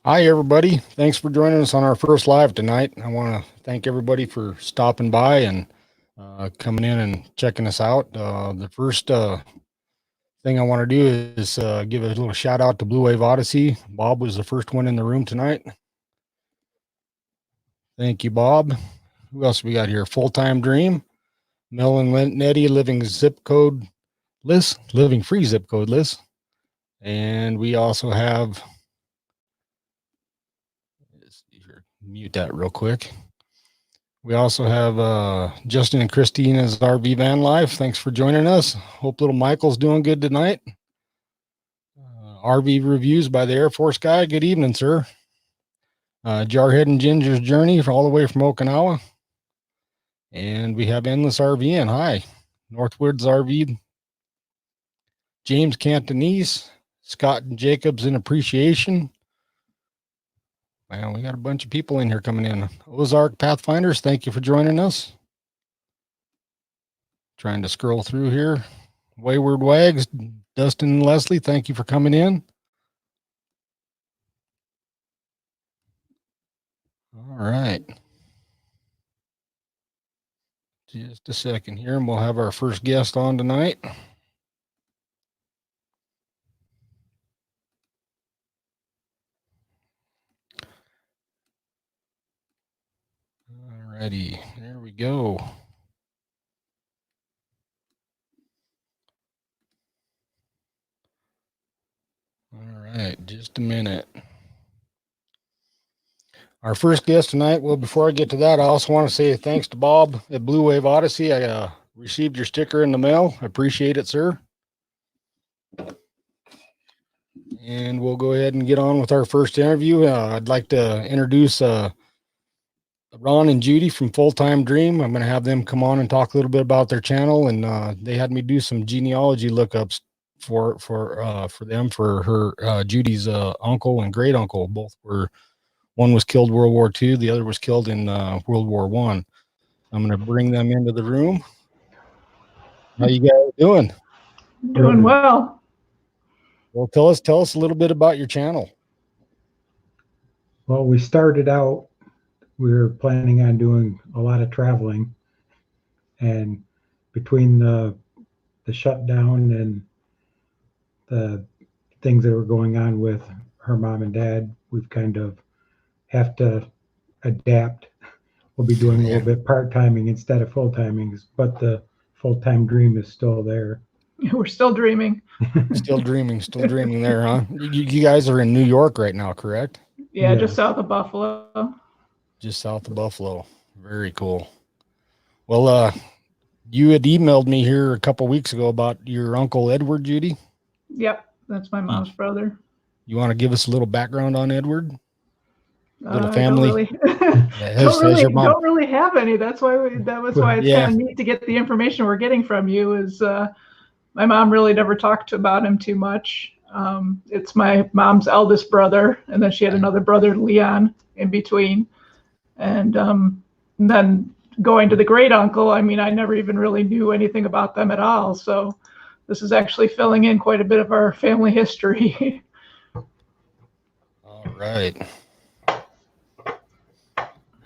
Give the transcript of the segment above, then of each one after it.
Hi, everybody. Thanks for joining us on our first live tonight. I want to thank everybody for stopping by and coming in and checking us out. The first thing I want to do is give a little shout out to Blue Wave Odyssey. Bob was the first one in the room tonight. Thank you, Bob. Who else we got here? Full-Time Dream, Mel and Nettie, living free zip code list. And we also have, let's see here, mute that real quick. We also have Justin and Christina's RV Van Life. Thanks for joining us. Hope little Michael's doing good tonight. RV Reviews by the Air Force Guy. Good evening, sir. Jarhead and Ginger's Journey all the way from Okinawa. And we have Endless RVN. Hi. Northwoods RV. James Cantonese. Scott and Jacobs in Appreciation. Wow, we got a bunch of people in here coming in. Ozark Pathfinders, thank you for joining us. Trying to scroll through here. Wayward Wags, Dustin and Leslie, thank you for coming in. All right. Just a second here, and we'll have our first guest on tonight. All righty, there we go. All right, just a minute. Our first guest tonight, well, before I get to that, I also want to say thanks to Bob at Blue Wave Odyssey. I received your sticker in the mail. I appreciate it, sir. And we'll go ahead and get on with our first interview. I'd like to introduce Ron and Judy from Full-Time Dream. I'm going to have them come on and talk a little bit about their channel. And they had me do some genealogy lookups for them, for her, Judy's uncle and great uncle. Both were, one was killed World War II. The other was killed in World War I. I'm going to bring them into the room. How you guys doing? Doing well. Well, tell us a little bit about your channel. Well, we started out, we were planning on doing a lot of traveling, and between the shutdown and the things that were going on with her mom and dad, we've kind of have to adapt. We'll be doing a little bit part-timing instead of full-timing, but the full-time dream is still there. We're still dreaming. Still dreaming there, huh? You guys are in New York right now, correct? Yeah, just south of Buffalo. Just south of Buffalo. Very cool. Well, you had emailed me here a couple weeks ago about your Uncle Edward, Judy. Yep, that's my mom's brother. You want to give us a little background on Edward? Little family. Don't really have any. That's why it's kind of neat to get the information we're getting from you. Is my mom really never talked about him too much. It's my mom's eldest brother, and then she had another brother, Leon, in between. And then going to the great uncle, I mean, I never even really knew anything about them at all. So this is actually filling in quite a bit of our family history. All right. I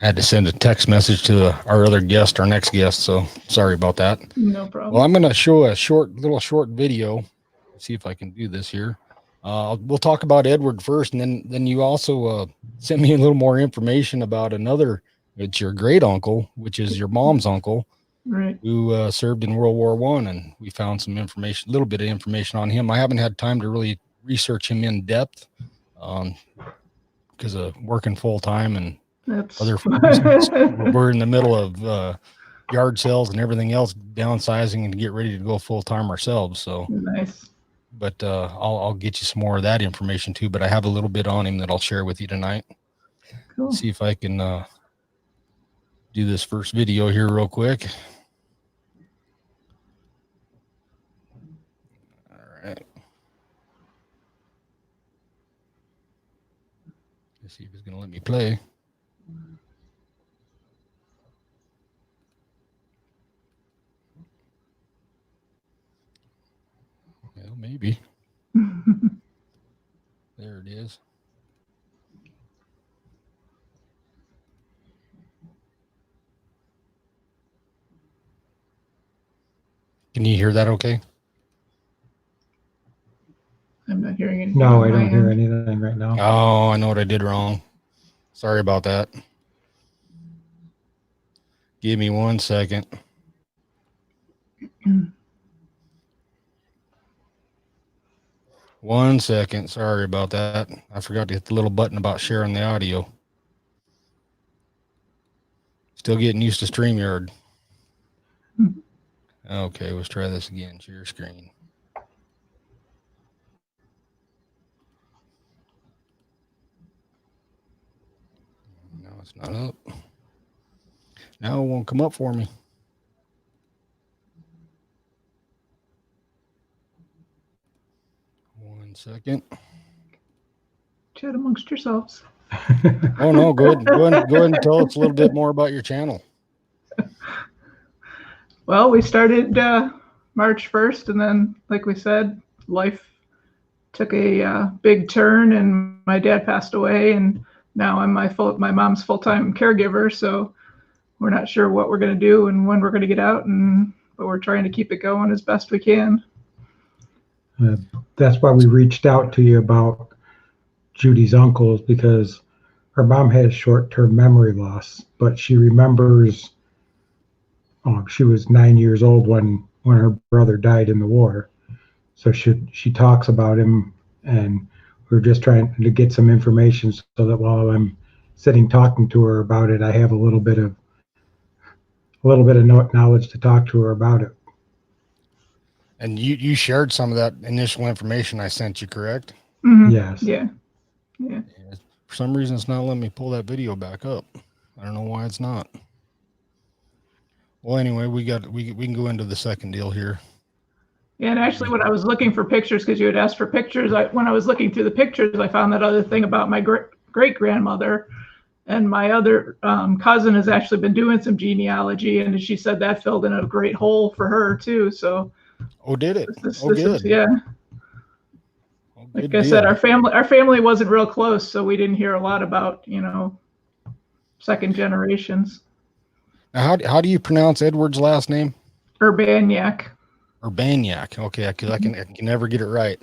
had to send a text message to our other guest, our next guest, so sorry about that. No problem. Well, I'm going to show a short video. Let's see if I can do this here. We'll talk about Edward first, and then you also sent me a little more information about another. It's your great uncle, which is your mom's uncle, right? Who served in World War I, and we found some information, a little bit of information on him. I haven't had time to really research him in depth, because of working full time and other. We're in the middle of yard sales and everything else, downsizing and get ready to go full time ourselves. So nice. But I'll get you some more of that information too. But I have a little bit on him that I'll share with you tonight. Cool. See if I can do this first video here real quick. All right. Let's see if it's going to let me play. Well, maybe. There it is. Can you hear that okay? I'm not hearing anything. No, I don't hear anything right now. Oh, I know what I did wrong. Sorry about that. Give me 1 second. One second. Sorry about that. I forgot to hit the little button about sharing the audio. Still getting used to StreamYard. Okay, let's try this again. Share screen. No, it's not up. Now it won't come up for me. 1 second. Chat amongst yourselves. Oh no, go ahead and tell us a little bit more about your channel. Well, we started March 1st, and then, like we said, life took a big turn, and my dad passed away, and now I'm my mom's full-time caregiver. So we're not sure what we're going to do and when we're going to get out, but we're trying to keep it going as best we can. That's why we reached out to you about Judy's uncles, because her mom has short-term memory loss, but she remembers she was 9 years old when her brother died in the war. So she talks about him, and we're just trying to get some information so that while I'm sitting talking to her about it, I have a little bit of knowledge to talk to her about it. And you shared some of that initial information I sent you, correct? Mm-hmm. Yes. Yeah. For some reason, it's not letting me pull that video back up. I don't know why it's not. Well, anyway, we can go into the second deal here. Yeah, and actually, when I was looking for pictures, because you had asked for pictures, when I was looking through the pictures, I found that other thing about my great grandmother, and my other cousin has actually been doing some genealogy, and she said that filled in a great hole for her too. So. Oh, did it? Good. Yeah. Oh, like I said, our family wasn't real close, so we didn't hear a lot about second generations. Now, how do you pronounce Edward's last name? Urbaniak. Urbaniak. Okay, I can never get it right.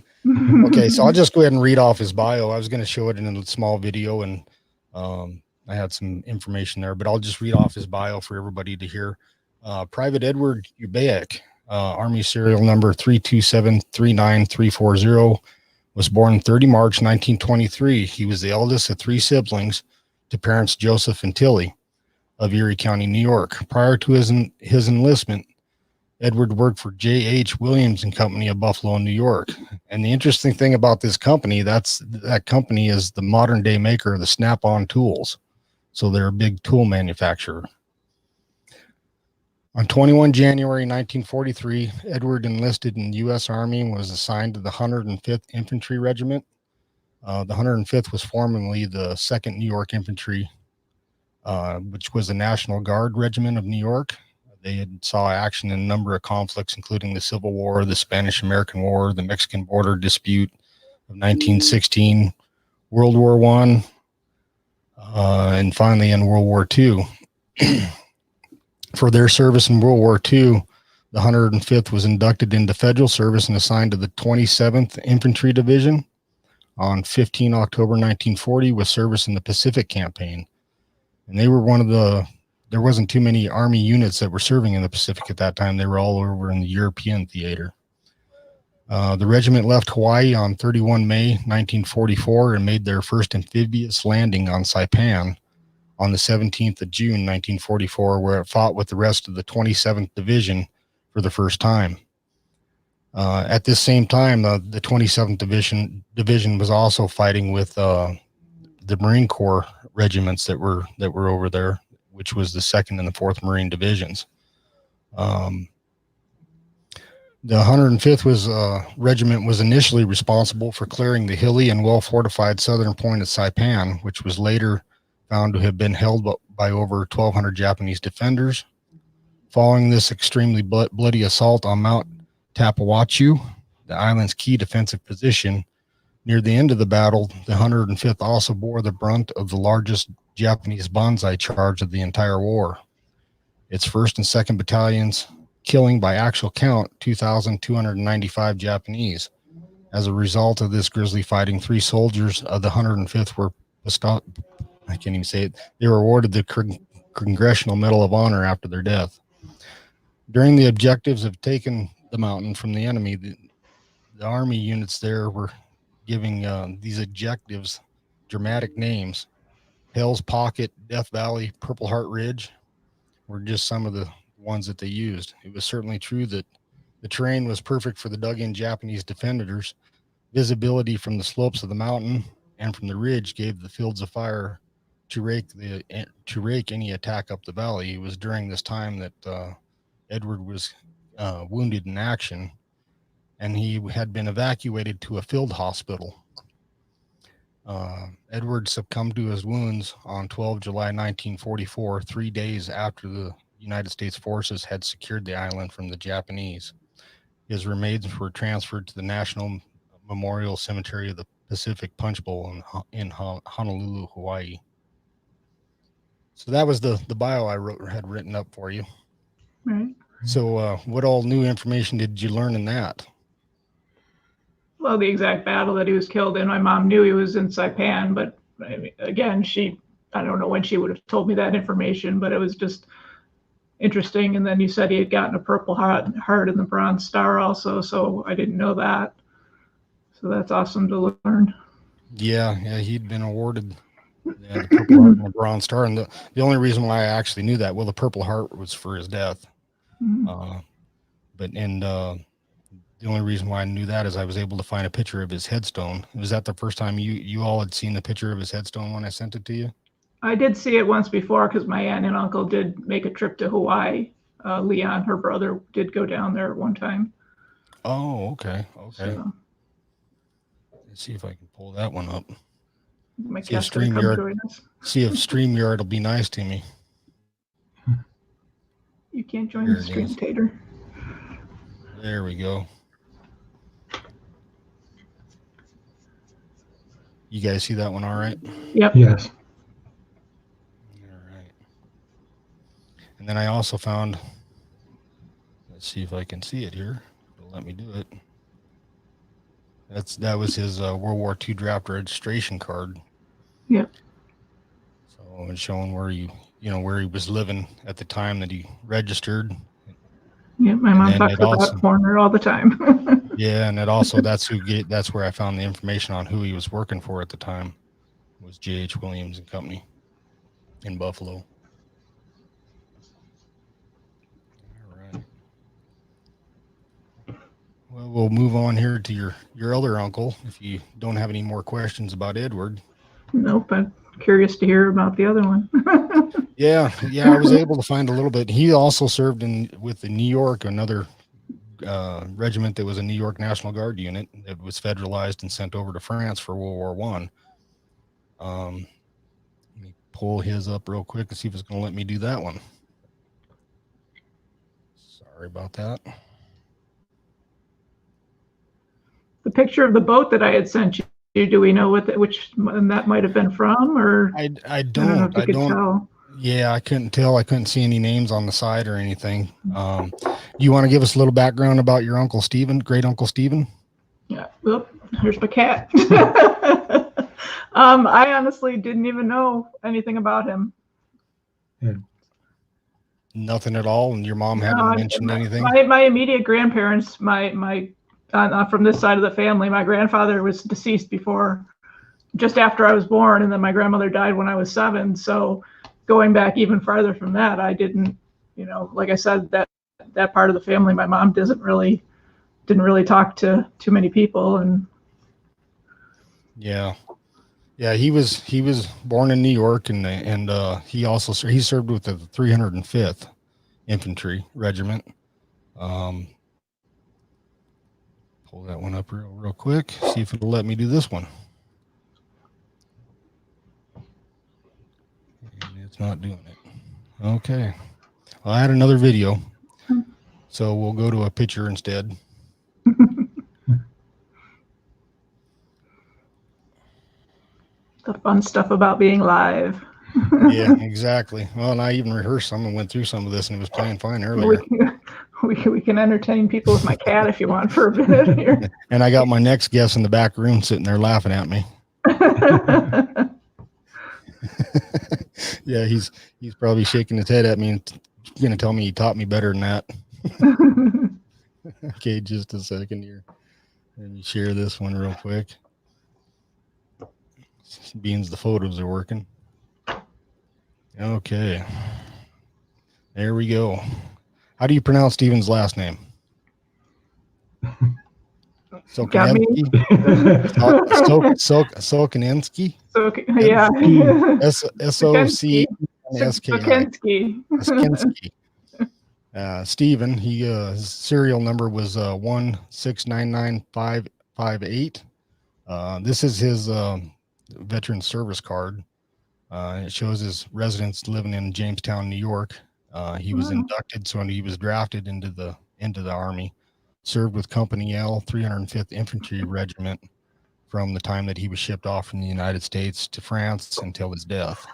Okay, so I'll just go ahead and read off his bio. I was going to show it in a small video, and I had some information there, but I'll just read off his bio for everybody to hear. Private Edward Yu-Baek, Army serial number 327-39340, was born 30 March 1923. He was the eldest of three siblings to parents Joseph and Tilly of Erie County, New York. Prior to his enlistment, Edward worked for J.H. Williams and Company of Buffalo, New York. And the interesting thing about this company, that company is the modern day maker of the Snap-on tools. So they're a big tool manufacturer. On 21 January 1943, Edward enlisted in the U.S. Army and was assigned to the 105th Infantry Regiment. The 105th was formerly the 2nd New York Infantry, which was the National Guard Regiment of New York. They had saw action in a number of conflicts, including the Civil War, the Spanish-American War, the Mexican border dispute of 1916, World War I, and finally in World War II. For their service in World War II, the 105th was inducted into federal service and assigned to the 27th Infantry Division on 15 October 1940 with service in the Pacific Campaign. And they were there wasn't too many Army units that were serving in the Pacific at that time. They were all over in the European theater. The regiment left Hawaii on 31 May 1944 and made their first amphibious landing on Saipan on the 17th of June 1944, where it fought with the rest of the 27th Division for the first time. At this same time, the 27th Division was also fighting with the Marine Corps regiments that were over there, which was the 2nd and the 4th Marine Divisions. The 105th regiment was initially responsible for clearing the hilly and well-fortified southern point of Saipan, which was later found to have been held by over 1,200 Japanese defenders. Following this extremely bloody assault on Mount Tapawattu, the island's key defensive position, near the end of the battle, the 105th also bore the brunt of the largest Japanese banzai charge of the entire war. Its 1st and 2nd battalions killing by actual count 2,295 Japanese. As a result of this grisly fighting, 3 soldiers of the 105th were I can't even say it. They were awarded the Congressional Medal of Honor after their death. During the objectives of taking the mountain from the enemy, the Army units there were giving these objectives dramatic names. Hell's Pocket, Death Valley, Purple Heart Ridge were just some of the ones that they used. It was certainly true that the terrain was perfect for the dug-in Japanese defenders. Visibility from the slopes of the mountain and from the ridge gave the fields of fire to rake any attack up the valley. It was during this time that Edward was wounded in action, and he had been evacuated to a field hospital. Edward succumbed to his wounds on 12 July 1944, 3 days after the United States forces had secured the island from the Japanese. His remains were transferred to the National Memorial Cemetery of the Pacific Punch Bowl in Honolulu, Hawaii. So that was the bio I had written up for you. Right. So what all new information did you learn in that? Well, the exact battle that he was killed in. My mom knew he was in Saipan, but I mean, again, I don't know when she would have told me that information, but it was just interesting. And then you said he had gotten a Purple Heart and the Bronze Star also, so I didn't know that. So that's awesome to learn. Yeah, he'd been awarded the Purple Heart and the Bronze Star, and the only reason why I actually knew that, well, the Purple Heart was for his death, the only reason why I knew that is I was able to find a picture of his headstone. Was that the first time you all had seen the picture of his headstone when I sent it to you? I did see it once before because my aunt and uncle did make a trip to Hawaii. Leon, her brother, did go down there at one time. Oh, okay. So, let's see if I can pull that one up. See if StreamYard will be nice to me. You can't join the stream, Tater. There we go. You guys see that one all right? Yep. Yes. All right. And then I also found, let's see if I can see it here. It'll let me do it. That was his World War II draft registration card. Yep. So it's showing where where he was living at the time that he registered. Yeah, my mom talks about Corner all the time. Yeah, and that's where I found the information on who he was working for at the time. It was J.H. Williams and Company in Buffalo. All right. Well, we'll move on here to your other uncle, if you don't have any more questions about Edward. Nope, I'm curious to hear about the other one. Yeah, I was able to find a little bit. He also served with the New York, another regiment that was a New York National Guard unit that was federalized and sent over to France for World War I. Let me pull his up real quick and see if it's going to let me do that one. Sorry about that. The picture of the boat that I had sent you, do we know which one that might have been from? Or I don't know if you could tell. Yeah, I couldn't tell. I couldn't see any names on the side or anything. You want to give us a little background about your Uncle Stephen, great Uncle Stephen? Yeah. Oop, here's my cat. I honestly didn't even know anything about him. Yeah. Nothing at all, and your mom hadn't mentioned anything? My immediate grandparents, from this side of the family, my grandfather was deceased just after I was born, and then my grandmother died when I was 7. So going back even farther from that, I didn't, like I said, that part of the family, my mom didn't really talk to too many people. And yeah, he was born in New York, and he served with the 305th Infantry Regiment. Pull that one up real quick, see if it'll let me do this one. And it's not doing it. Okay. Well, I had another video, so we'll go to a picture instead. The fun stuff about being live. Yeah, exactly. Well, and I even rehearsed some and went through some of this, and it was playing fine earlier. we can entertain people with my cat if you want for a minute here. And I got my next guest in the back room sitting there laughing at me. Yeah, he's probably shaking his head at me and going to tell me he taught me better than that. Okay, just a second here. Let me share this one real quick. Beans, the photos are working. Okay. There we go. How do you pronounce Steven's last name? Sokinensky? Sokinensky? Yeah. S-O-C-N-S-K-I. Sokinensky. Steven, his serial number was 1699558. This is his veteran service card. It shows his residence living in Jamestown, New York. He was inducted, so when he was drafted into the Army, served with Company L, 305th Infantry Regiment from the time that he was shipped off from the United States to France until his death.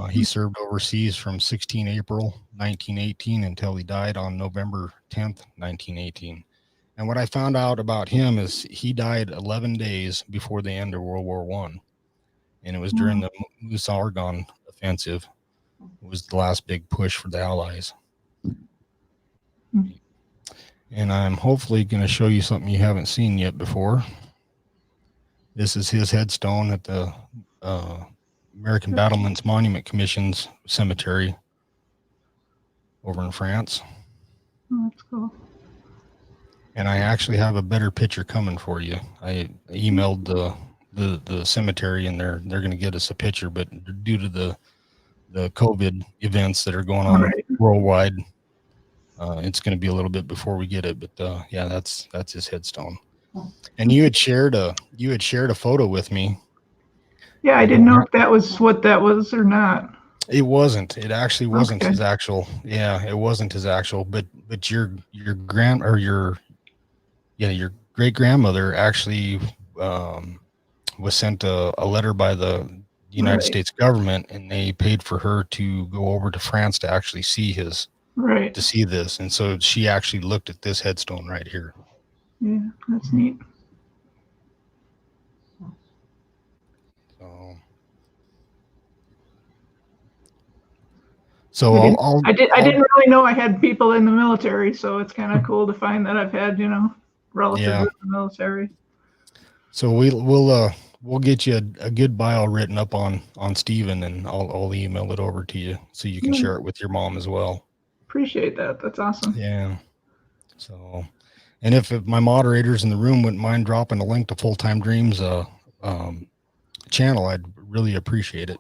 He served overseas from 16 April 1918 until he died on November 10th, 1918. And what I found out about him is he died 11 days before the end of World War I. And it was during the Moose-Argonne offensive. It was the last big push for the Allies. And I'm hopefully going to show you something you haven't seen yet before. This is his headstone at the American Battlements Monument Commission's cemetery over in France. Oh, that's cool. And I actually have a better picture coming for you. I emailed the cemetery, and they're going to get us a picture, but due to the COVID events that are going on worldwide, it's going to be a little bit before we get it. But yeah, that's his headstone. And you had shared a photo with me. Yeah, I didn't know if that was what that was or not. It wasn't. It actually wasn't his actual. Yeah, it wasn't his actual. But your great grandmother actually was sent a letter by the United States government, and they paid for her to go over to France to actually see to see this. And so she actually looked at this headstone right here. Yeah, that's neat. So I didn't really know I had people in the military, so it's kind of cool to find that I've had, relatives in the military. So we'll get you a good bio written up on Steven, and I'll email it over to you so you can share it with your mom as well. Appreciate that. That's awesome. Yeah. So, and if my moderators in the room wouldn't mind dropping a link to Full Time Dreams channel, I'd really appreciate it.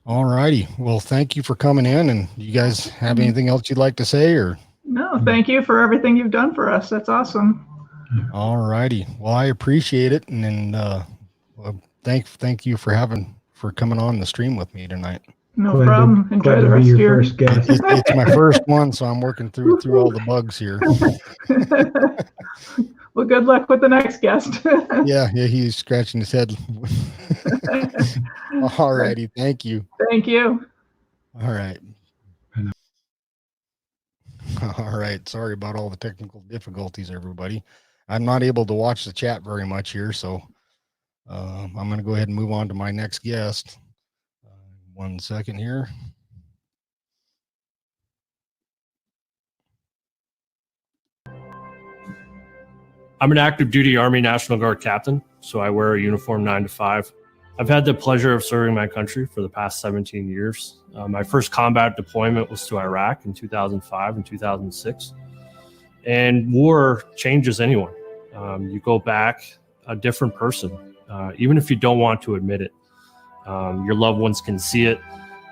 All righty. Well, thank you for coming in. And you guys have anything else you'd like to say, or? No, thank you for everything you've done for us. That's awesome. All righty. Well, I appreciate it. And then thank you for coming on the stream with me tonight. No problem. Enjoy the rest of your first guest. It's my first one, so I'm working through all the bugs here. Well, good luck with the next guest. Yeah, he's scratching his head. All righty. Thank you. Thank you. All right. All right. Sorry about all the technical difficulties, everybody. I'm not able to watch the chat very much here, so I'm going to go ahead and move on to my next guest. 1 second here. I'm an active duty Army National Guard captain, so I wear a uniform 9 to 5. I've had the pleasure of serving my country for the past 17 years. My first combat deployment was to Iraq in 2005 and 2006. And war changes anyone. You go back a different person, even if you don't want to admit it. Your loved ones can see it.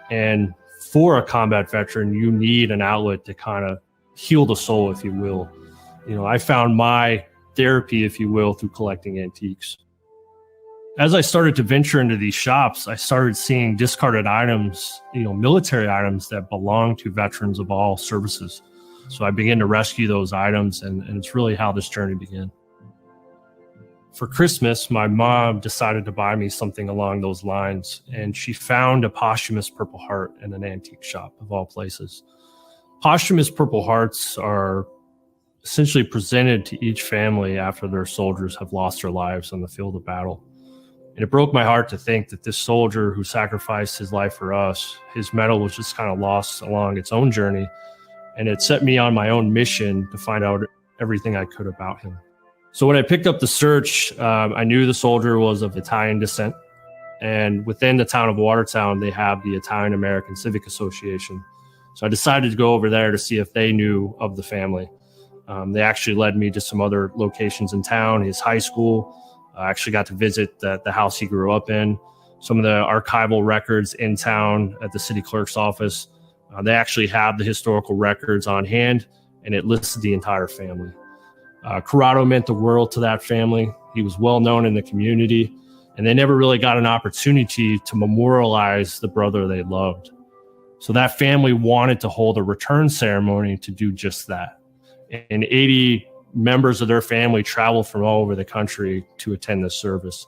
And for a combat veteran, you need an outlet to kind of heal the soul, if you will. I found my therapy, if you will, through collecting antiques. As I started to venture into these shops, I started seeing discarded items, military items that belong to veterans of all services. So I began to rescue those items, and it's really how this journey began. For Christmas, my mom decided to buy me something along those lines, and she found a posthumous Purple Heart in an antique shop, of all places. Posthumous Purple Hearts are essentially presented to each family after their soldiers have lost their lives on the field of battle. And it broke my heart to think that this soldier who sacrificed his life for us, his medal was just kind of lost along its own journey. And it set me on my own mission to find out everything I could about him. So when I picked up the search, I knew the soldier was of Italian descent. And within the town of Watertown, they have the Italian American Civic Association. So I decided to go over there to see if they knew of the family. They actually led me to some other locations in town, his high school. I actually got to visit the house he grew up in, some of the archival records in town at the city clerk's office. They actually have the historical records on hand, and it listed the entire family. Corrado meant the world to that family. He was well known in the community, and they never really got an opportunity to memorialize the brother they loved. So that family wanted to hold a return ceremony to do just that. And 80 members of their family traveled from all over the country to attend this service.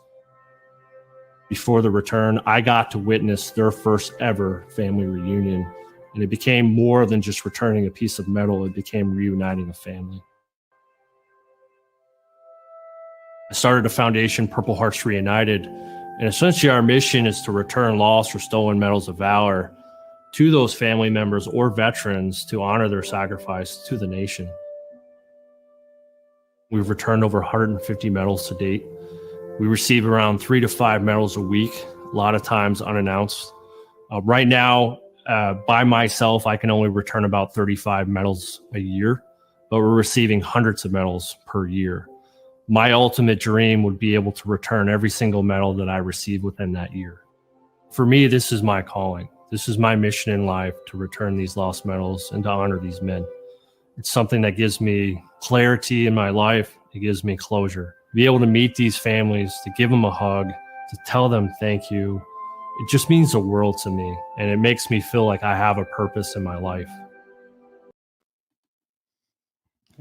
Before the return, I got to witness their first ever family reunion. And it became more than just returning a piece of metal. It became reuniting a family. I started a foundation, Purple Hearts Reunited. And essentially our mission is to return lost or stolen medals of valor to those family members or veterans to honor their sacrifice to the nation. We've returned over 150 medals to date. We receive around 3 to 5 medals a week, a lot of times unannounced. Right now, by myself, I can only return about 35 medals a year, but we're receiving hundreds of medals per year. My ultimate dream would be able to return every single medal that I receive within that year. For me, this is my calling. This is my mission in life, to return these lost medals and to honor these men. It's something that gives me clarity in my life. It gives me closure. To be able to meet these families, to give them a hug, to tell them thank you, it just means the world to me. And it makes me feel like I have a purpose in my life.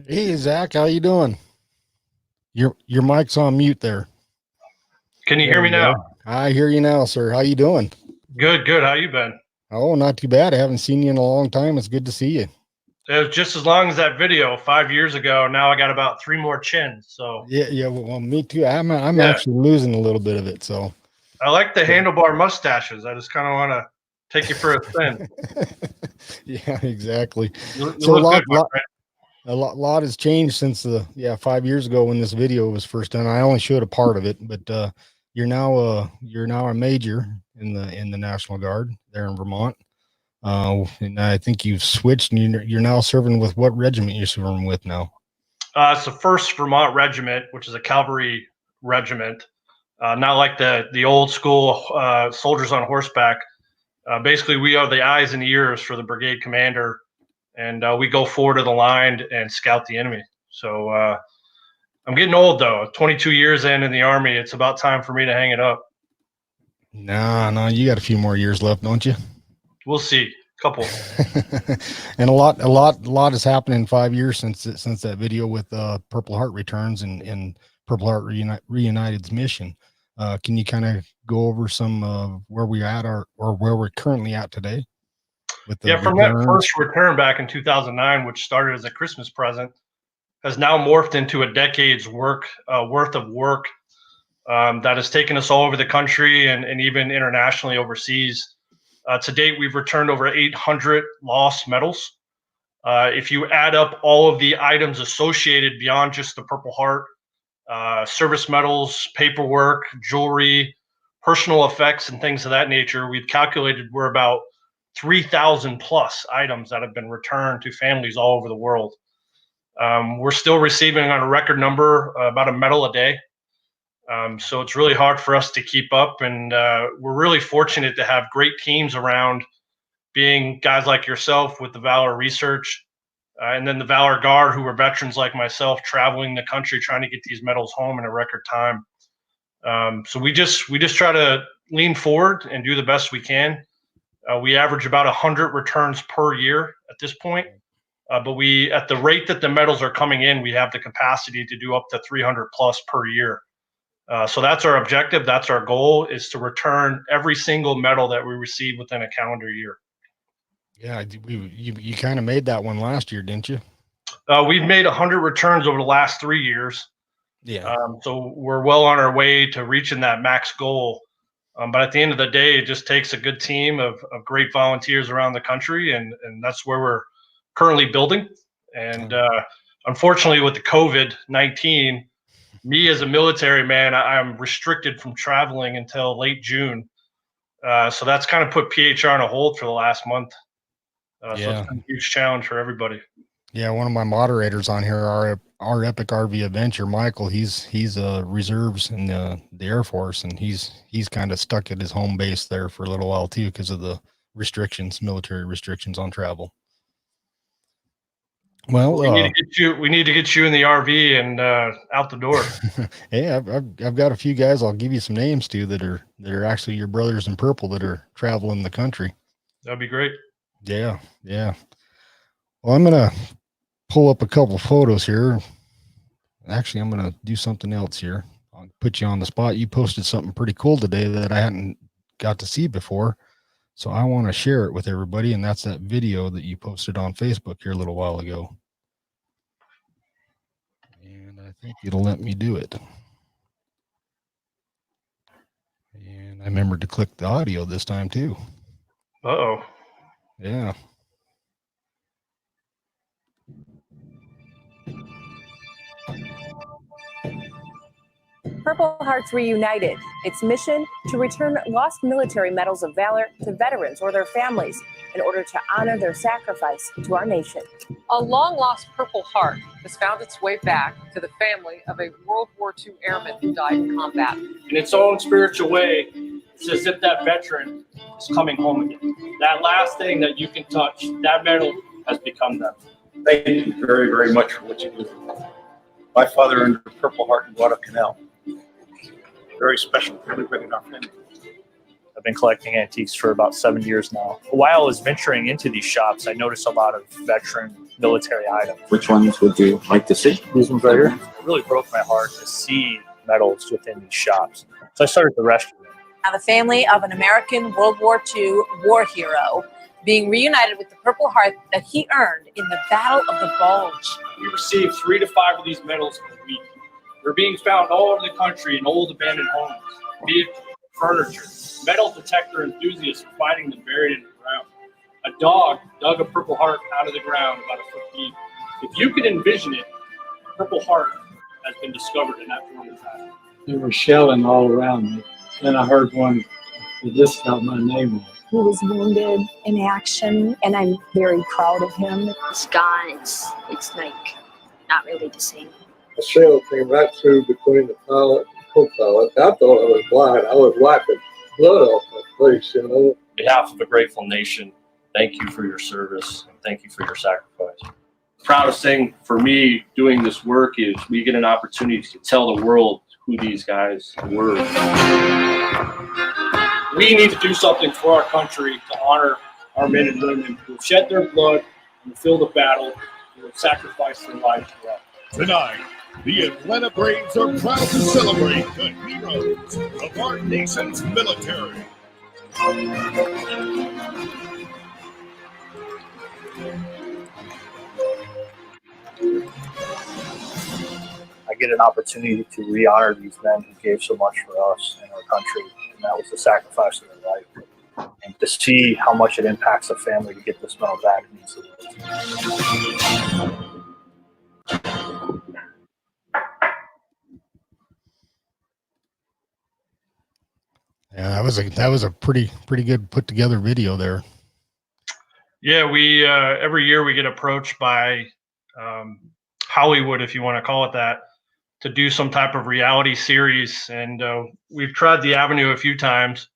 Hey, Zach, how you doing? Your mic's on mute there. Can you hear me now? I hear you now, sir. How you doing? Good. How you been? Oh, not too bad. I haven't seen you in a long time. It's good to see you. It was just as long as that video 5 years ago. Now I got about 3 more chins. So yeah. Well, me too. I'm actually losing a little bit of it. So I like the handlebar mustaches. I just kind of want to take you for a spin. Yeah, exactly. You so look a lot has changed since 5 years ago when this video was first done. I only showed a part of it, but you're now a major in the National Guard there in Vermont. And I think you've switched, and you're now serving with what regiment you're serving with now? It's the 1st Vermont Regiment, which is a cavalry regiment. Not like the old school soldiers on horseback. Basically, we are the eyes and ears for the brigade commander, and we go forward of the line and scout the enemy. So I'm getting old, though. 22 years in the Army, it's about time for me to hang it up. No, you got a few more years left, don't you? We'll see. Couple. And a lot has happened in 5 years since that video with Purple Heart returns and Purple Heart Reunited's mission. Can you kind of go over some of where we're at or where we're currently at today? From that first return back in 2009, which started as a Christmas present, has now morphed into a decade's worth of work that has taken us all over the country and even internationally overseas. To date, we've returned over 800 lost medals. If you add up all of the items associated beyond just the Purple Heart, service medals, paperwork, jewelry, personal effects, and things of that nature, we've calculated we're about 3,000 plus items that have been returned to families all over the world. We're still receiving on a record number about a medal a day. So it's really hard for us to keep up, and we're really fortunate to have great teams around, being guys like yourself with the Valor Research, and then the Valor Guard, who are veterans like myself, traveling the country trying to get these medals home in a record time. So we just try to lean forward and do the best we can. We average about 100 returns per year at this point, but at the rate that the medals are coming in, we have the capacity to do up to 300 plus per year. So that's our objective. That's our goal, is to return every single medal that we receive within a calendar year. Yeah, you kind of made that one last year, didn't you? We've made 100 returns over the last 3 years. Yeah. So we're well on our way to reaching that max goal. But at the end of the day, it just takes a good team of great volunteers around the country, and that's where we're currently building. And unfortunately, with the COVID-19, me as a military man, I'm restricted from traveling until late June. So that's kind of put PHR on a hold for the last month. So it's been a huge challenge for everybody. Yeah, one of my moderators on here, our epic RV adventure, Michael, he's reserves in the Air Force, and he's kind of stuck at his home base there for a little while too because of the military restrictions on travel. Well, we need to get you in the RV and out the door. Hey, I've got a few guys I'll give you some names to that are actually your brothers in purple that are traveling the country. That'd be great. Yeah. Well, I'm gonna pull up a couple photos here. Actually, I'm gonna do something else here. I'll put you on the spot. You posted something pretty cool today that I hadn't got to see before, so I want to share it with everybody, and that's that video that you posted on Facebook here a little while ago. And I think it'll let me do it. And I remembered to click the audio this time too. Uh-oh. Yeah. Purple Hearts Reunited. Its mission to return lost military medals of valor to veterans or their families in order to honor their sacrifice to our nation. A long-lost Purple Heart has found its way back to the family of a World War II airman who died in combat. In its own spiritual way, it's as if that veteran is coming home again. That last thing that you can touch, that medal has become them. Thank you very, very much for what you do. My father earned a Purple Heart in Guadalcanal. Very special for everybody in our family. I've been collecting antiques for about 7 years now. While I was venturing into these shops, I noticed a lot of veteran military items. Which ones would you like to see? These ones right here. It really broke my heart to see medals within these shops. So I started to rescue them. Now, the family of an American World War II war hero being reunited with the Purple Heart that he earned in the Battle of the Bulge. We received 3 to 5 of these medals a week. They're being found all over the country in old abandoned homes, vehicles, furniture. Metal detector enthusiasts are finding them buried in the ground. A dog dug a Purple Heart out of the ground about a foot deep. If you could envision it, a Purple Heart has been discovered in that point of time. They were shelling all around me. Then I heard one that just got my name on. He was wounded in action, and I'm very proud of him. It's gone. It's like not really the same. A shell came right through between the pilot and co-pilot. I thought I was blind. I was wiping blood off my face, you know. On behalf of a grateful nation, thank you for your service and thank you for your sacrifice. The proudest thing for me doing this work is we get an opportunity to tell the world who these guys were. We need to do something for our country to honor our men and women who have shed their blood in the field of battle, who have sacrificed their lives for us. Tonight, the Atlanta Braves are proud to celebrate the heroes of our nation's military. I get an opportunity to re-honor these men who gave so much for us and our country, and that was the sacrifice of their life. And to see how much it impacts a family to get this medal back means the world. Yeah, that was a pretty good put together video there. Yeah, we every year we get approached by Hollywood, if you want to call it that, to do some type of reality series, and we've tried the avenue a few times.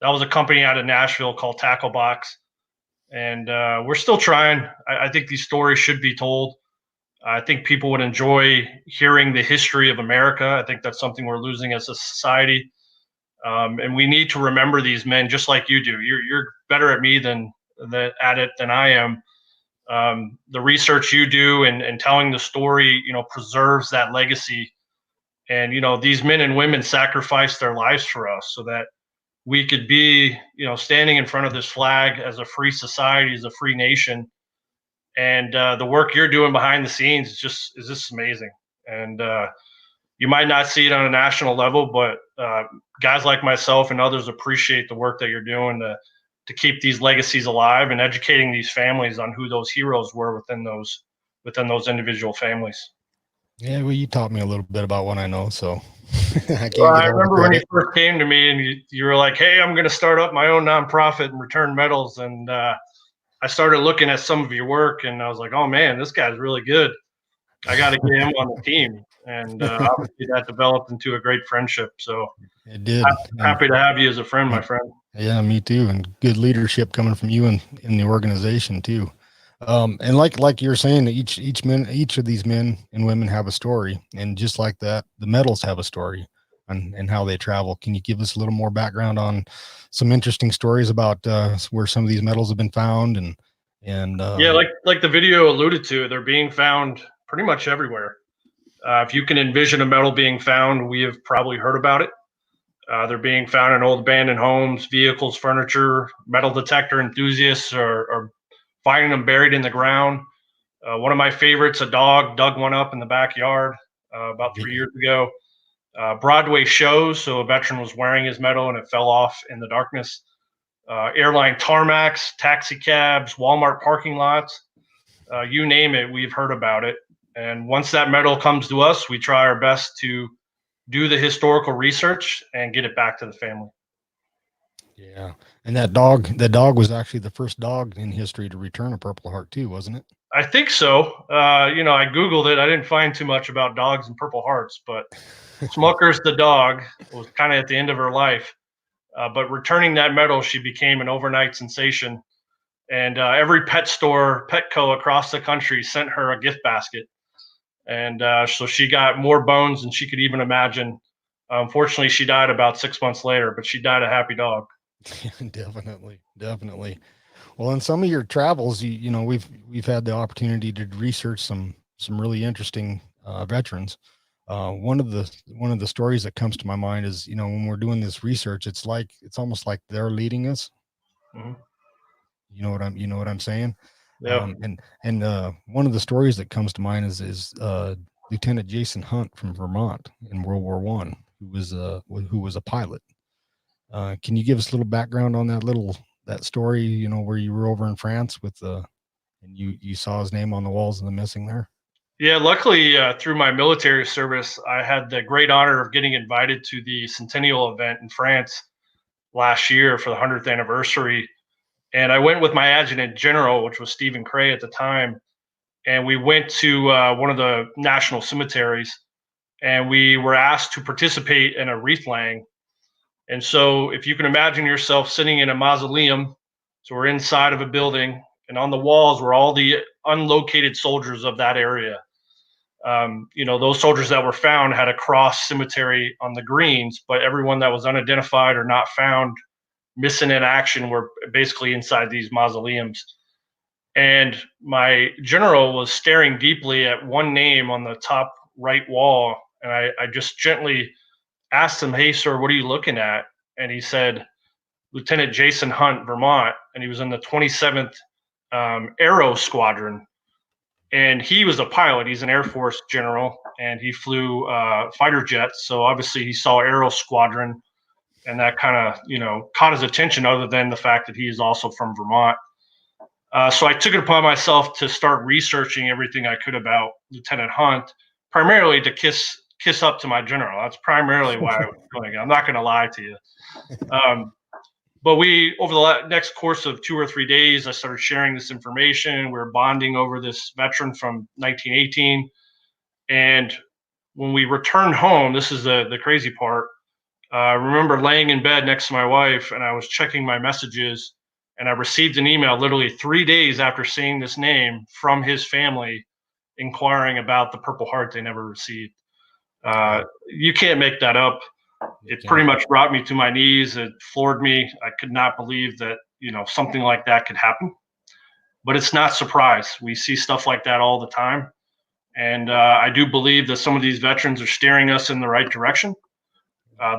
That was a company out of Nashville called Tackle Box, and we're still trying. I think these stories should be told. I think people would enjoy hearing the history of America. I think that's something we're losing as a society. And we need to remember these men just like you do. You're better at me at it than I am. The research you do and telling the story, preserves that legacy And, you know, these men and women sacrificed their lives for us so that we could be, you know, standing in front of this flag as a free society, as a free nation. And the work you're doing behind the scenes is just amazing. And you might not see it on a national level, but guys like myself and others appreciate the work that you're doing to keep these legacies alive and educating these families on who those heroes were within those individual families. Yeah, well, you taught me a little bit about what I know, so I can't Well, I get all the remember when you credit. first came to me and you were like, "Hey, I'm going to start up my own nonprofit and return medals." And I started looking at some of your work, and I was like, "Oh man, this guy's really good. I got to get him on the team." And obviously, that developed into a great friendship. So It did. Happy to have you as a friend, my friend. Yeah, me too. And good leadership coming from you and in the organization too. And like you're saying, each of these men and women have a story, and just like that, the medals have a story and how they travel. Can you give us a little more background on some interesting stories about where some of these medals have been found and yeah, like the video alluded to, they're being found pretty much everywhere. If you can envision a medal being found, we have probably heard about it. They're being found in old abandoned homes, vehicles, furniture. Metal detector enthusiasts are finding them buried in the ground. One of my favorites, a dog dug one up in the backyard about 3 years ago. Broadway shows, so a veteran was wearing his medal and it fell off in the darkness. Airline tarmacs, taxi cabs, Walmart parking lots, you name it, we've heard about it. And once that medal comes to us, we try our best to do the historical research and get it back to the family. Yeah. And that dog was actually the first dog in history to return a Purple Heart too, wasn't it? I think so. You know, I Googled it. I didn't find too much about dogs and Purple Hearts, but Smuckers the dog was kind of at the end of her life. But returning that medal, she became an overnight sensation. And every pet store, Petco across the country sent her a gift basket. And so she got more bones than she could even imagine. Unfortunately, she died about 6 months later, but she died a happy dog. Definitely. Well, in some of your travels, you know, we've had the opportunity to research some really interesting veterans. One of the stories that comes to my mind is, you know, when we're doing this research, it's almost like they're leading us. Mm-hmm. You know what I'm saying? Yeah. And one of the stories that comes to mind is Lieutenant Jason Hunt from Vermont in World War I, who was a pilot. Can you give us a little background on that story? You know, where you were over in France and you saw his name on the walls of the missing there. Yeah, luckily through my military service, I had the great honor of getting invited to the Centennial event in France last year for the 100th anniversary. And I went with my adjutant general, which was Stephen Cray at the time. And we went to one of the national cemeteries, and we were asked to participate in a wreath laying. And so if you can imagine yourself sitting in a mausoleum, so we're inside of a building, and on the walls were all the unlocated soldiers of that area. You know, those soldiers that were found had a cross cemetery on the greens, but everyone that was unidentified or not found, missing in action, were basically inside these mausoleums. And my general was staring deeply at one name on the top right wall. And I just gently asked him, "Hey, sir, what are you looking at?" And he said, "Lieutenant Jason Hunt, Vermont." And he was in the 27th Aero Squadron. And he was a pilot. He's an Air Force general, and he flew fighter jets. So obviously he saw Aero Squadron, and that kind of, you know, caught his attention, other than the fact that he is also from Vermont. So I took it upon myself to start researching everything I could about Lieutenant Hunt, primarily to kiss up to my general. That's primarily why I was doing it. I'm not going to lie to you. But over the next course of 2 or 3 days, I started sharing this information. We were bonding over this veteran from 1918. And when we returned home, this is the crazy part. I remember laying in bed next to my wife, and I was checking my messages, and I received an email literally 3 days after seeing this name from his family inquiring about the Purple Heart they never received. You can't make that up. It pretty much brought me to my knees. It floored me. I could not believe that, you know, something like that could happen. But it's not surprise. We see stuff like that all the time. And I do believe that some of these veterans are steering us in the right direction.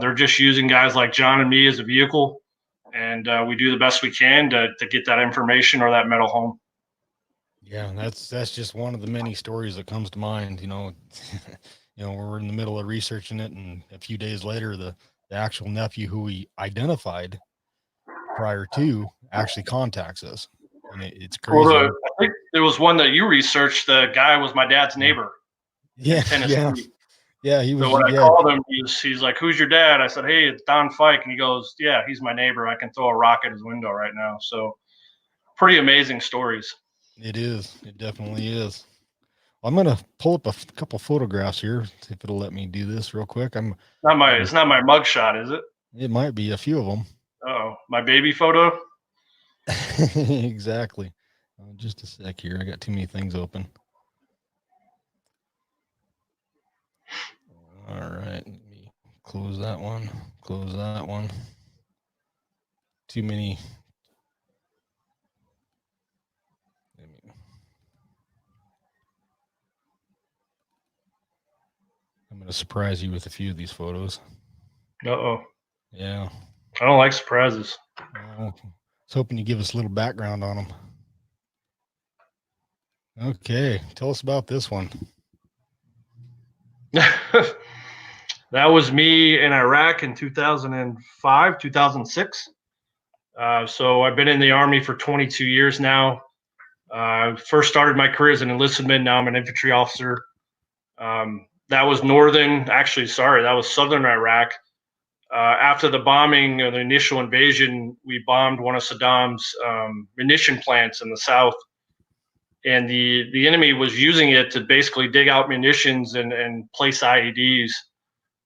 They're just using guys like John and me as a vehicle, and we do the best we can to get that information or that medal home. Yeah, that's just one of the many stories that comes to mind. We're in the middle of researching it, and a few days later, the actual nephew who we identified prior to actually contacts us, and it's crazy. Well, I think there was one that you researched. The guy was my dad's neighbor. Yeah, in Tennessee. Yeah, he was. So when I called him, he's like, "Who's your dad?" I said, "Hey, it's Don Fike," and he goes, "Yeah, he's my neighbor. I can throw a rock at his window right now." So, pretty amazing stories. It is. It definitely is. Well, I'm gonna pull up a couple photographs here, see if it'll let me do this real quick. It's not my mugshot, is it? It might be a few of them. Oh, my baby photo. Exactly. Just a sec here. I got too many things open. All right, let me close that one. Close that one. Too many. I'm going to surprise you with a few of these photos. Uh-oh. Yeah. I don't like surprises. Well, I was hoping you give us a little background on them. Okay. Tell us about this one. That was me in Iraq in 2005, 2006. So I've been in the Army for 22 years now. First started my career as an enlistedman. Now I'm an infantry officer. That was that was southern Iraq. After the bombing of the initial invasion, we bombed one of Saddam's munition plants in the south. And the enemy was using it to basically dig out munitions and place IEDs.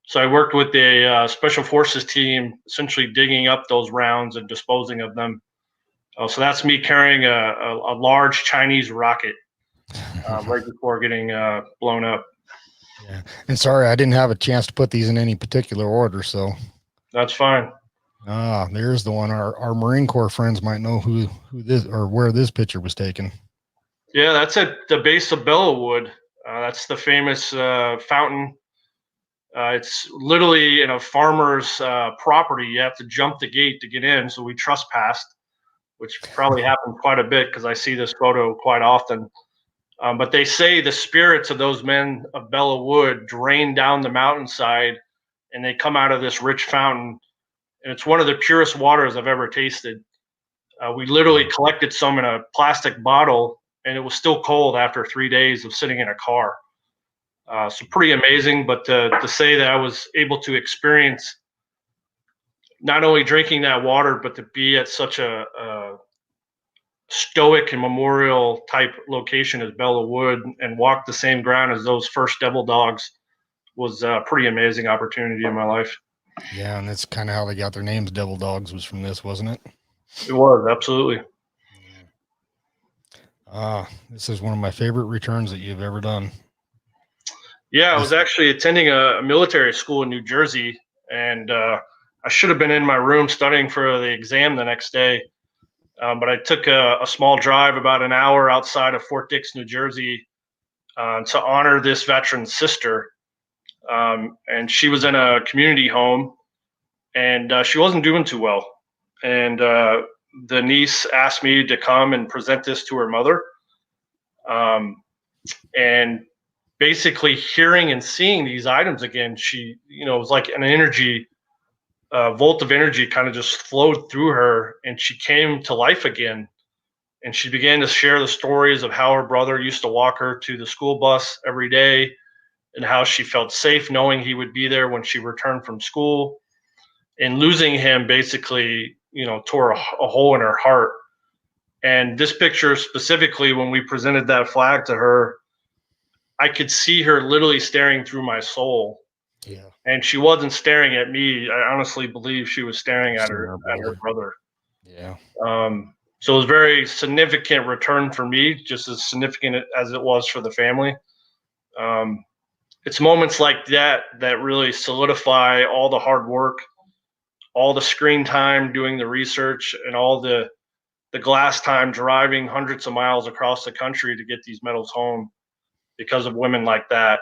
So I worked with a special forces team, essentially digging up those rounds and disposing of them. So that's me carrying a large Chinese rocket right before getting blown up. Yeah, and sorry, I didn't have a chance to put these in any particular order, so that's fine. There's the one. Our Marine Corps friends might know who this or where this picture was taken. Yeah, that's at the base of Bellawood. That's the famous fountain. It's literally in a farmer's property. You have to jump the gate to get in. So we trespassed, which probably happened quite a bit because I see this photo quite often. But they say the spirits of those men of Bellawood drain down the mountainside and they come out of this rich fountain. And it's one of the purest waters I've ever tasted. We literally collected some in a plastic bottle, and it was still cold after 3 days of sitting in a car. So pretty amazing, but to say that I was able to experience not only drinking that water, but to be at such a stoic and memorial type location as Bellawood and walk the same ground as those first Devil Dogs was a pretty amazing opportunity in my life. Yeah, and that's kind of how they got their names. Devil Dogs was from this, wasn't it? It was, absolutely. This is one of my favorite returns that you've ever done. Yeah, I was actually attending a military school in New Jersey, and I should have been in my room studying for the exam the next day. But I took a small drive about an hour outside of Fort Dix, New Jersey, to honor this veteran's sister. And she was in a community home, and she wasn't doing too well. And the niece asked me to come and present this to her mother. And basically hearing and seeing these items again, she, it was like an energy, volt of energy kind of just flowed through her, and she came to life again. And she began to share the stories of how her brother used to walk her to the school bus every day and how she felt safe knowing he would be there when she returned from school. And losing him basically, tore a hole in her heart. And this picture specifically, when we presented that flag to her, I could see her literally staring through my soul. Yeah. And she wasn't staring at me. I honestly believe she was staring at her brother. Yeah. So it was a very significant return for me, just as significant as it was for the family. It's moments like that that really solidify all the hard work, all the screen time doing the research, and all the glass time driving hundreds of miles across the country to get these medals home. because of women like that.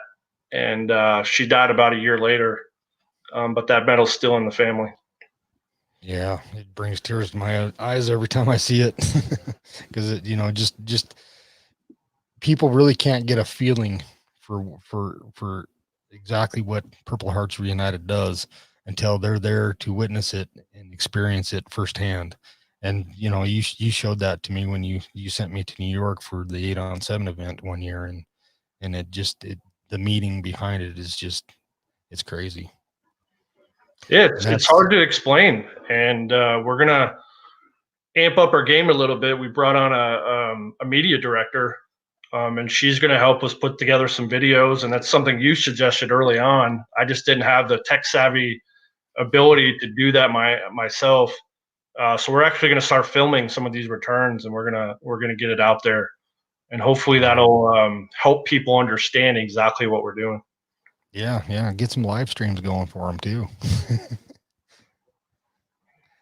And she died about a year later, but that medal's still in the family. Yeah, it brings tears to my eyes every time I see it, because it, you know, just people really can't get a feeling for exactly what Purple Hearts Reunited does until they're there to witness it and experience it firsthand. And you know, you showed that to me when you sent me to New York for the 8-on-7 event one year, and the meaning behind it is just, it's crazy. Yeah, it's hard to explain, and we're gonna amp up our game a little bit. We brought on a media director, and she's gonna help us put together some videos, and that's something you suggested early on. I just didn't have the tech savvy ability to do that myself. So we're actually gonna start filming some of these returns, and we're gonna get it out there, and hopefully that'll help people understand exactly what we're doing. Yeah, get some live streams going for them too.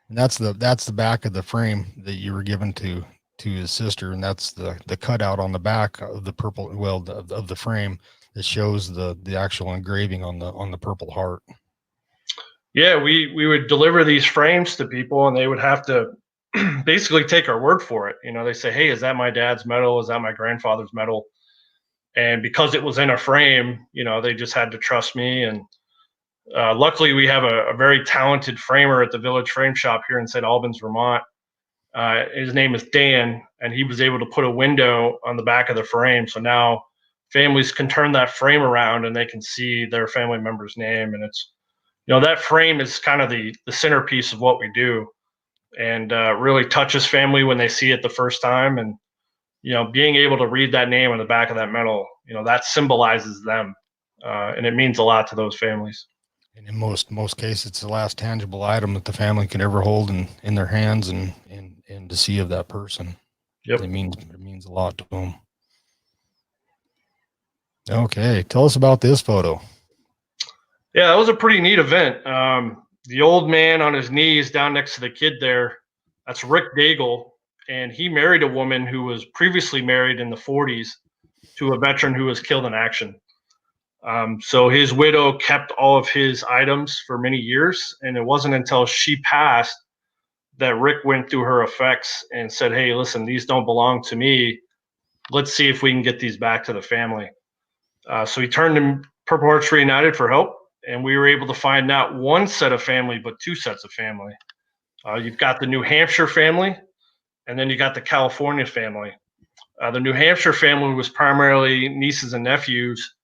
And that's the back of the frame that you were given to his sister, and that's the cutout on the back of the purple, well, of the frame that shows the actual engraving on the Purple Heart. Yeah, we would deliver these frames to people, and they would have to basically take our word for it. You know, they say, "Hey, is that my dad's medal? Is that my grandfather's medal?" And because it was in a frame, you know, they just had to trust me. And luckily, we have a very talented framer at the Village Frame Shop here in St. Albans, Vermont. His name is Dan, and he was able to put a window on the back of the frame. So now families can turn that frame around and they can see their family member's name. And it's, you know, that frame is kind of the centerpiece of what we do, and really touches family when they see it the first time. And you know, being able to read that name on the back of that medal, you know, that symbolizes them, and it means a lot to those families. And in most cases, it's the last tangible item that the family can ever hold in their hands and to see of that person. Yep. It means a lot to them. Okay, tell us about this photo. Yeah, that was a pretty neat event. The old man on his knees down next to the kid there, that's Rick Daigle. And he married a woman who was previously married in the 40s to a veteran who was killed in action. So his widow kept all of his items for many years, and it wasn't until she passed that Rick went through her effects and said, "Hey, listen, these don't belong to me. Let's see if we can get these back to the family." So he turned to Purple Hearts Reunited for help, and we were able to find not one set of family, but two sets of family. You've got the New Hampshire family, and then you got the California family. The New Hampshire family was primarily nieces and nephews.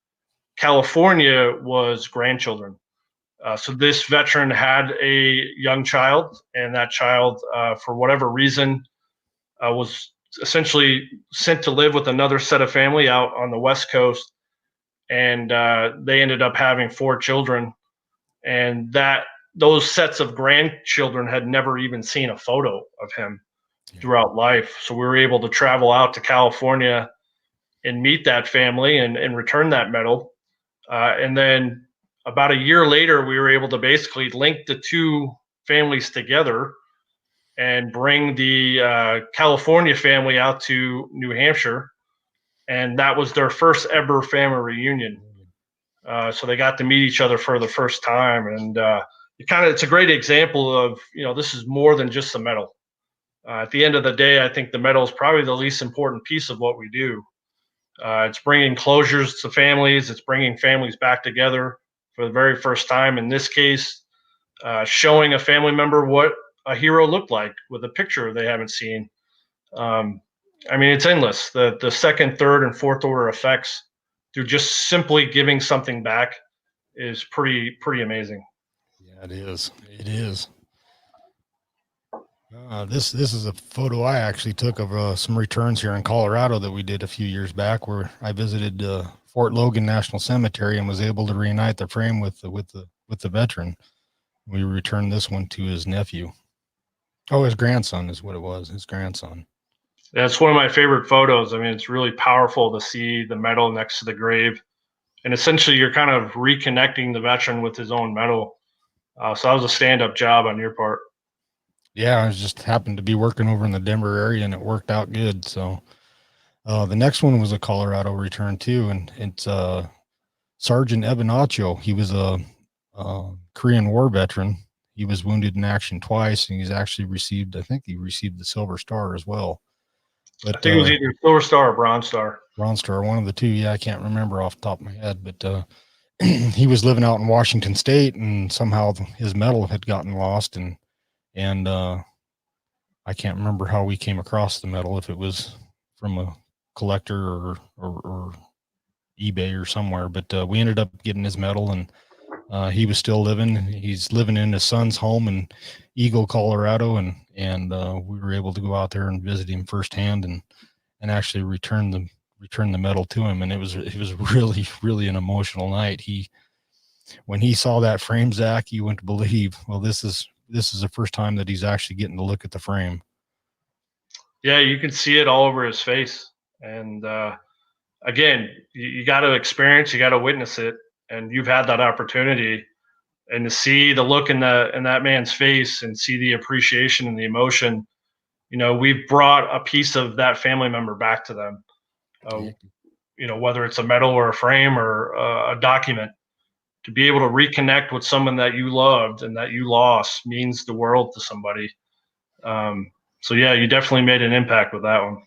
California was grandchildren. So this veteran had a young child, and that child, for whatever reason, was essentially sent to live with another set of family out on the West Coast. And they ended up having 4 children. And those sets of grandchildren had never even seen a photo of him throughout life. So we were able to travel out to California and meet that family and return that medal. And then about a year later, we were able to basically link the two families together and bring the California family out to New Hampshire. And that was their first ever family reunion. So they got to meet each other for the first time. And it's a great example of, you know, this is more than just a medal. At the end of the day, I think the medal is probably the least important piece of what we do. It's bringing closures to families. It's bringing families back together for the very first time. In this case, showing a family member what a hero looked like with a picture they haven't seen. I mean, it's endless. The second, third, and fourth order effects through just simply giving something back is pretty amazing. Yeah, it is. It is. This is a photo I actually took of some returns here in Colorado that we did a few years back, where I visited Fort Logan National Cemetery and was able to reunite the frame with the veteran. We returned this one to his nephew. Oh, his grandson is what it was. His grandson. That's one of my favorite photos. I mean, it's really powerful to see the medal next to the grave, and essentially you're kind of reconnecting the veteran with his own medal. So that was a stand-up job on your part. Yeah, I just happened to be working over in the Denver area, and it worked out good. So The next one was a Colorado return too, and it's Sergeant Eben. He was a Korean War veteran. He was wounded in action twice, and he's actually received, I think he received the Silver Star as well. But I think it was either Silver Star or Bronze Star. Bronze Star, one of the two. Yeah, I can't remember off the top of my head, but he was living out in Washington State, and somehow his medal had gotten lost, and I can't remember how we came across the medal, if it was from a collector or eBay or somewhere, but we ended up getting his medal, and he was still living. He's living in his son's home in Eagle, Colorado, and we were able to go out there and visit him firsthand and actually return the medal to him. And it was really, really an emotional night. When he saw that frame, Zach, you wouldn't believe, well, this is the first time that he's actually getting to look at the frame. Yeah, you can see it all over his face. And again, you got to experience, you got to witness it, and you've had that opportunity. And to see the look in that man's face and see the appreciation and the emotion, we've brought a piece of that family member back to them. Whether it's a medal or a frame or a document, to be able to reconnect with someone that you loved and that you lost means the world to somebody. So yeah, you definitely made an impact with that one.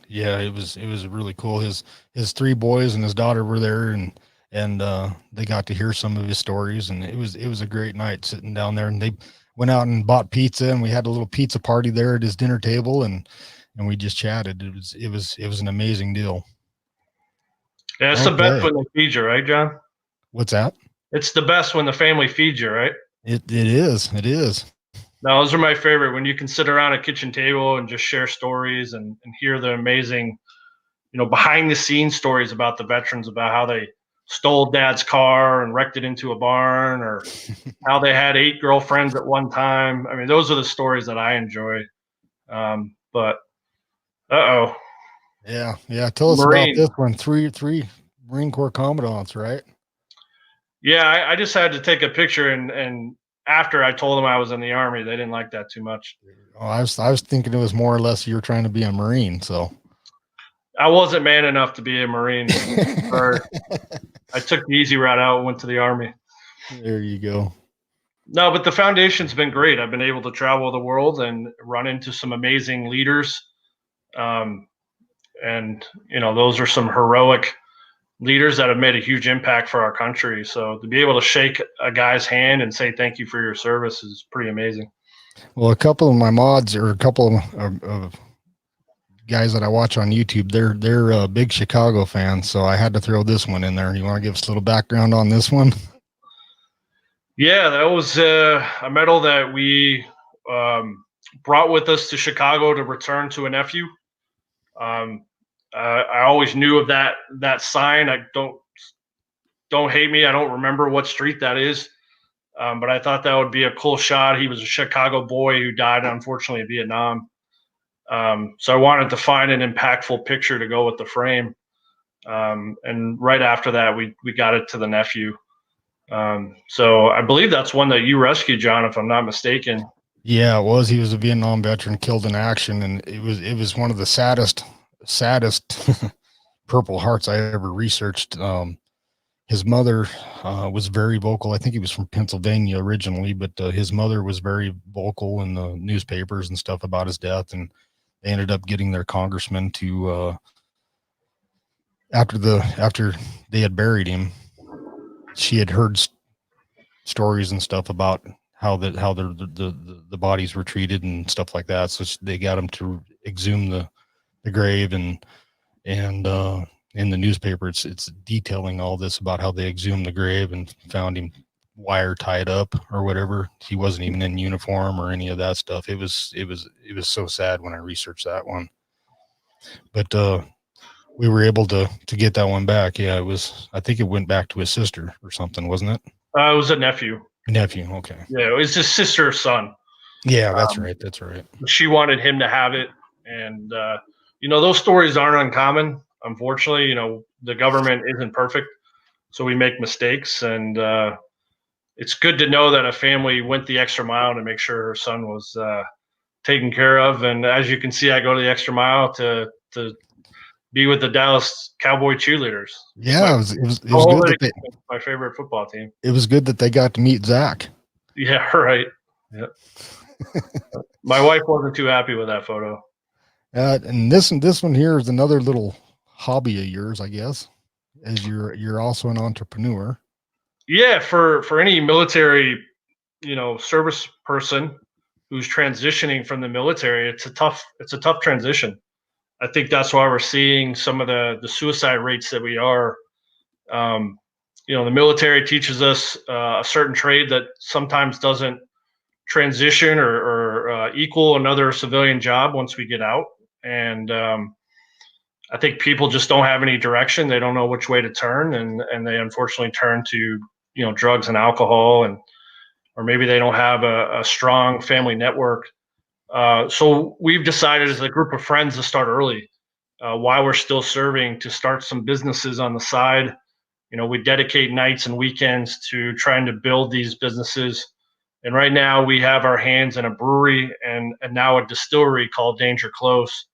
Yeah, it was really cool. His 3 boys and his daughter were there, and they got to hear some of his stories, and it was a great night sitting down there. And they went out and bought pizza, and we had a little pizza party there at his dinner table, and we just chatted. It was an amazing deal. Yeah, it's the best when they feed you, right, John? What's that? It's the best when the family feeds you, right? It is. No, those are my favorite, when you can sit around a kitchen table and just share stories and hear the amazing, behind the scenes stories about the veterans, about how they stole dad's car and wrecked it into a barn, or how they had 8 girlfriends at one time. I mean, those are the stories that I enjoy. But yeah. Tell us about this one. Three Marine Corps commandants, right? Yeah, I just had to take a picture, and after I told them I was in the Army, they didn't like that too much. Oh, I was thinking it was more or less you were trying to be a Marine, so. I wasn't man enough to be a Marine. I took the easy route out and went to the Army. There you go. No, but the foundation's been great. I've been able to travel the world and run into some amazing leaders. And, those are some heroic leaders that have made a huge impact for our country. So to be able to shake a guy's hand and say thank you for your service is pretty amazing. Well, a couple of my mods, or a couple of guys that I watch on YouTube, they're big Chicago fans, so I had to throw this one in there. You want to give us a little background on this one? Yeah, that was a medal that we brought with us to Chicago to return to a nephew. I always knew of that sign. I don't hate me. I don't remember what street that is, but I thought that would be a cool shot. He was a Chicago boy who died, unfortunately, in Vietnam. So I wanted to find an impactful picture to go with the frame. And right after that, we got it to the nephew. So I believe that's one that you rescued, John, if I'm not mistaken. Yeah, it was. He was a Vietnam veteran killed in action, and it was one of the saddest Purple Hearts I ever researched. His mother was very vocal. I think he was from Pennsylvania originally, but his mother was very vocal in the newspapers and stuff about his death, and they ended up getting their congressman to after they had buried him, she had heard stories and stuff about how the bodies were treated and stuff like that. So they got him to exhume the grave, and in the newspaper it's detailing all this about how they exhumed the grave and found him wire tied up or whatever. He wasn't even in uniform or any of that stuff. It was so sad when I researched that one, but we were able to get that one back. Yeah, I think it went back to his sister or something, wasn't it? It was a nephew. Okay. Yeah, it was his sister's son. Yeah, that's right. She wanted him to have it, and those stories aren't uncommon. Unfortunately, the government isn't perfect, so we make mistakes, and it's good to know that a family went the extra mile to make sure her son was taken care of. And as you can see, I go to the extra mile to be with the Dallas Cowboy cheerleaders. Yeah, it was good that they, my favorite football team. It was good that they got to meet Zach. Yeah, right. Yeah. My wife wasn't too happy with that photo. And this one here is another little hobby of yours, I guess, as you're also an entrepreneur. Yeah, for any military, service person who's transitioning from the military, it's a tough transition. I think that's why we're seeing some of the suicide rates that we are. The military teaches us a certain trade that sometimes doesn't transition or equal another civilian job once we get out. And I think people just don't have any direction. They don't know which way to turn, and they unfortunately turn to drugs and alcohol, or maybe they don't have a strong family network. So we've decided as a group of friends to start early while we're still serving, to start some businesses on the side. We dedicate nights and weekends to trying to build these businesses. And right now we have our hands in a brewery and now a distillery called Danger Close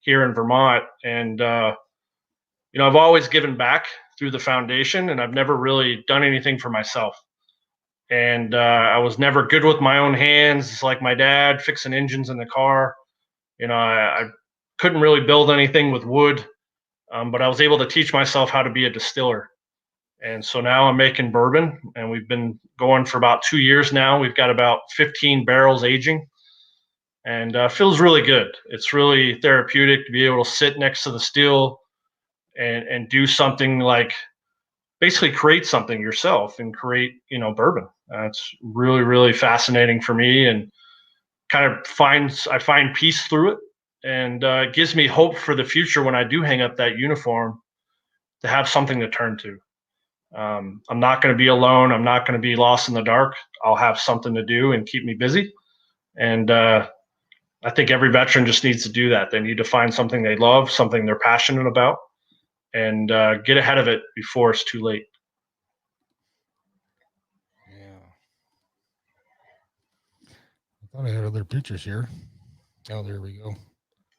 here in Vermont. And, I've always given back through the foundation, and I've never really done anything for myself. And I was never good with my own hands. It's like my dad fixing engines in the car. I couldn't really build anything with wood, but I was able to teach myself how to be a distiller. And so now I'm making bourbon, and we've been going for about 2 years now. We've got about 15 barrels aging, and feels really good. It's really therapeutic to be able to sit next to the still and do something like basically create something yourself and create, bourbon. It's really, really fascinating for me, and kind of I find peace through it, and it gives me hope for the future when I do hang up that uniform to have something to turn to. I'm not going to be alone. I'm not going to be lost in the dark. I'll have something to do and keep me busy. And I think every veteran just needs to do that. They need to find something they love, something they're passionate about, and get ahead of it before it's too late. I thought I had other pictures here. Oh, there we go.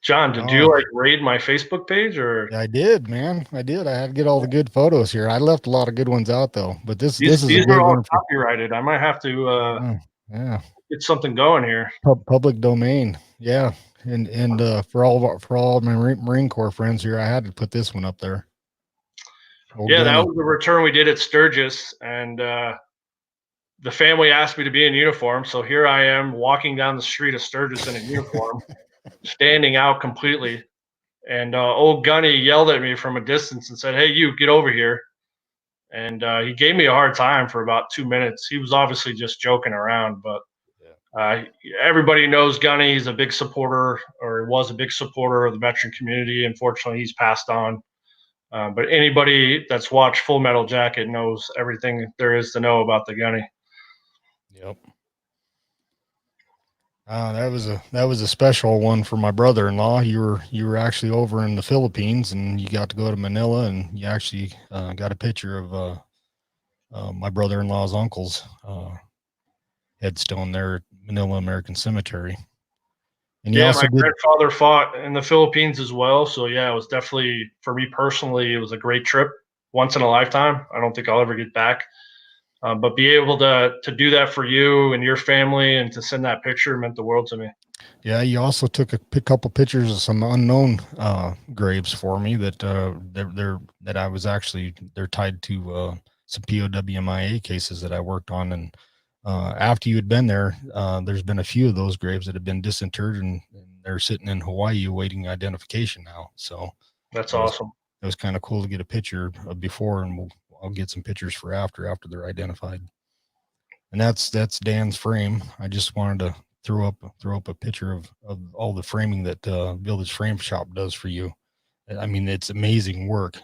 John, did you raid my Facebook page or? I did, man. I did. I had to get all the good photos here. I left a lot of good ones out though, but this is a good all one. Copyrighted. I might have to get something going here. Public domain. Yeah. And for all my Marine Corps friends here, I had to put this one up there. That was the return we did at Sturgis, and the family asked me to be in uniform. So here I am walking down the street of Sturgis in a uniform, standing out completely. And old Gunny yelled at me from a distance and said, "Hey, you get over here." And he gave me a hard time for about 2 minutes. He was obviously just joking around, but everybody knows Gunny. He's a big supporter, or was a big supporter of the veteran community. Unfortunately, he's passed on. But anybody that's watched Full Metal Jacket knows everything there is to know about the Gunny. Yep. That was a special one for my brother-in-law. You were actually over in the Philippines, and you got to go to Manila, and you actually got a picture of my brother-in-law's uncle's headstone there at Manila American Cemetery. And my grandfather fought in the Philippines as well. So it was definitely, for me personally, it was a great trip, once in a lifetime. I don't think I'll ever get back. But be able to do that for you and your family, and to send that picture meant the world to me. Yeah, you also took a couple pictures of some unknown graves for me that I was actually, they're tied to some POW-MIA cases that I worked on. And after you had been there, there's been a few of those graves that have been disinterred, and they're sitting in Hawaii awaiting identification now. So that's awesome. It was kind of cool to get a picture of before, and I'll get some pictures for after they're identified. And that's Dan's frame. I just wanted to throw up a picture of all the framing that Village Frame Shop does for you. I mean, it's amazing work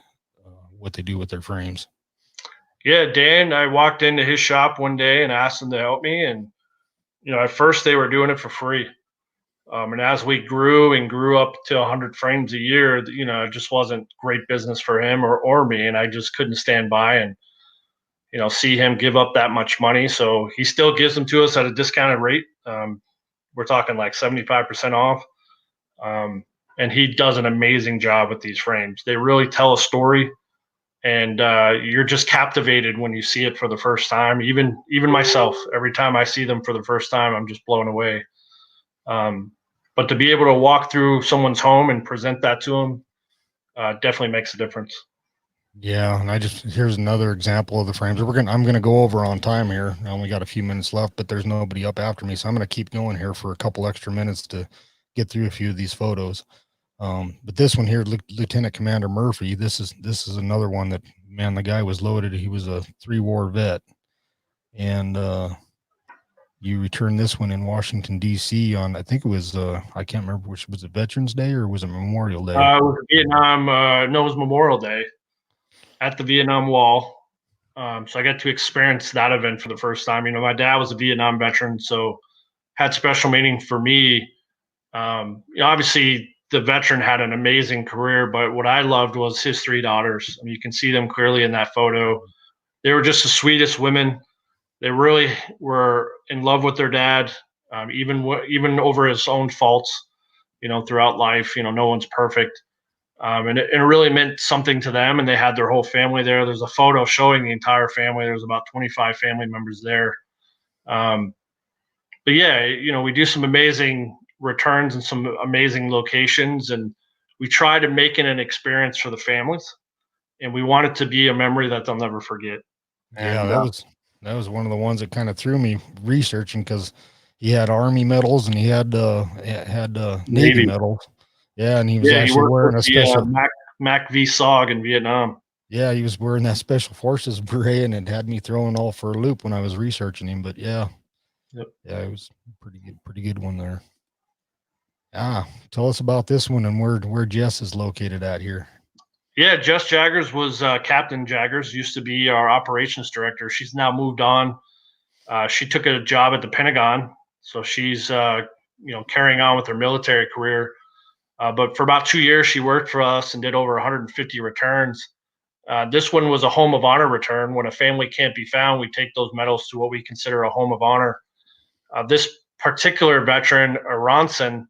what they do with their frames. Yeah, Dan, I walked into his shop one day and asked him to help me. And, at first they were doing it for free. And as we grew up to 100 frames a year, it just wasn't great business for him or me. And I just couldn't stand by and, see him give up that much money. So he still gives them to us at a discounted rate. We're talking like 75% off. and he does an amazing job with these frames. They really tell a story, and you're just captivated when you see it for the first time. Even myself, every time I see them for the first time, I'm just blown away. But to be able to walk through someone's home and present that to them definitely makes a difference. Yeah, and here's another example of the frames. I'm gonna go over on time here. I only got a few minutes left, but there's nobody up after me, so I'm gonna keep going here for a couple extra minutes to get through a few of these photos. But this one here, Lieutenant Commander Murphy, this is another one that, man, the guy was loaded. He was a 3-war vet, and you returned this one in Washington D.C. on, I think it was I can't remember which, was it Veterans Day or was it Memorial Day? It was Vietnam. No, it was Memorial Day at the Vietnam Wall. So I got to experience that event for the first time. You know, my dad was a Vietnam veteran, so had special meaning for me. You know, obviously the veteran had an amazing career, but what I loved was his 3 daughters. I mean, you can see them clearly in that photo. They were just the sweetest women. They really were in love with their dad, even over his own faults, you know, throughout life. You know, no one's perfect. And it really meant something to them, and they had their whole family there. There's a photo showing the entire family. There's about 25 family members there. But yeah, you know, we do some amazing returns and some amazing locations, and we try to make it an experience for the families, and we want it to be a memory that they'll never forget. Yeah, And, that was one of the ones that kind of threw me researching, because he had Army medals and he had Navy medals. Yeah, and he was actually wearing a special Mac V SOG in Vietnam. Yeah, he was wearing that Special Forces beret, and it had me throwing all for a loop when I was researching him. But yeah, yeah, it was pretty good one there. Tell us about this one and where Jess is located at here. Yeah, Jess Jaggers was Captain Jaggers, used to be our operations director. She's now moved on. She took a job at the Pentagon, so she's carrying on with her military career. But for about 2 years, she worked for us and did over 150 returns. This one was a home of honor return. When a family can't be found, we take those medals to what we consider a home of honor. This particular veteran, Ronson,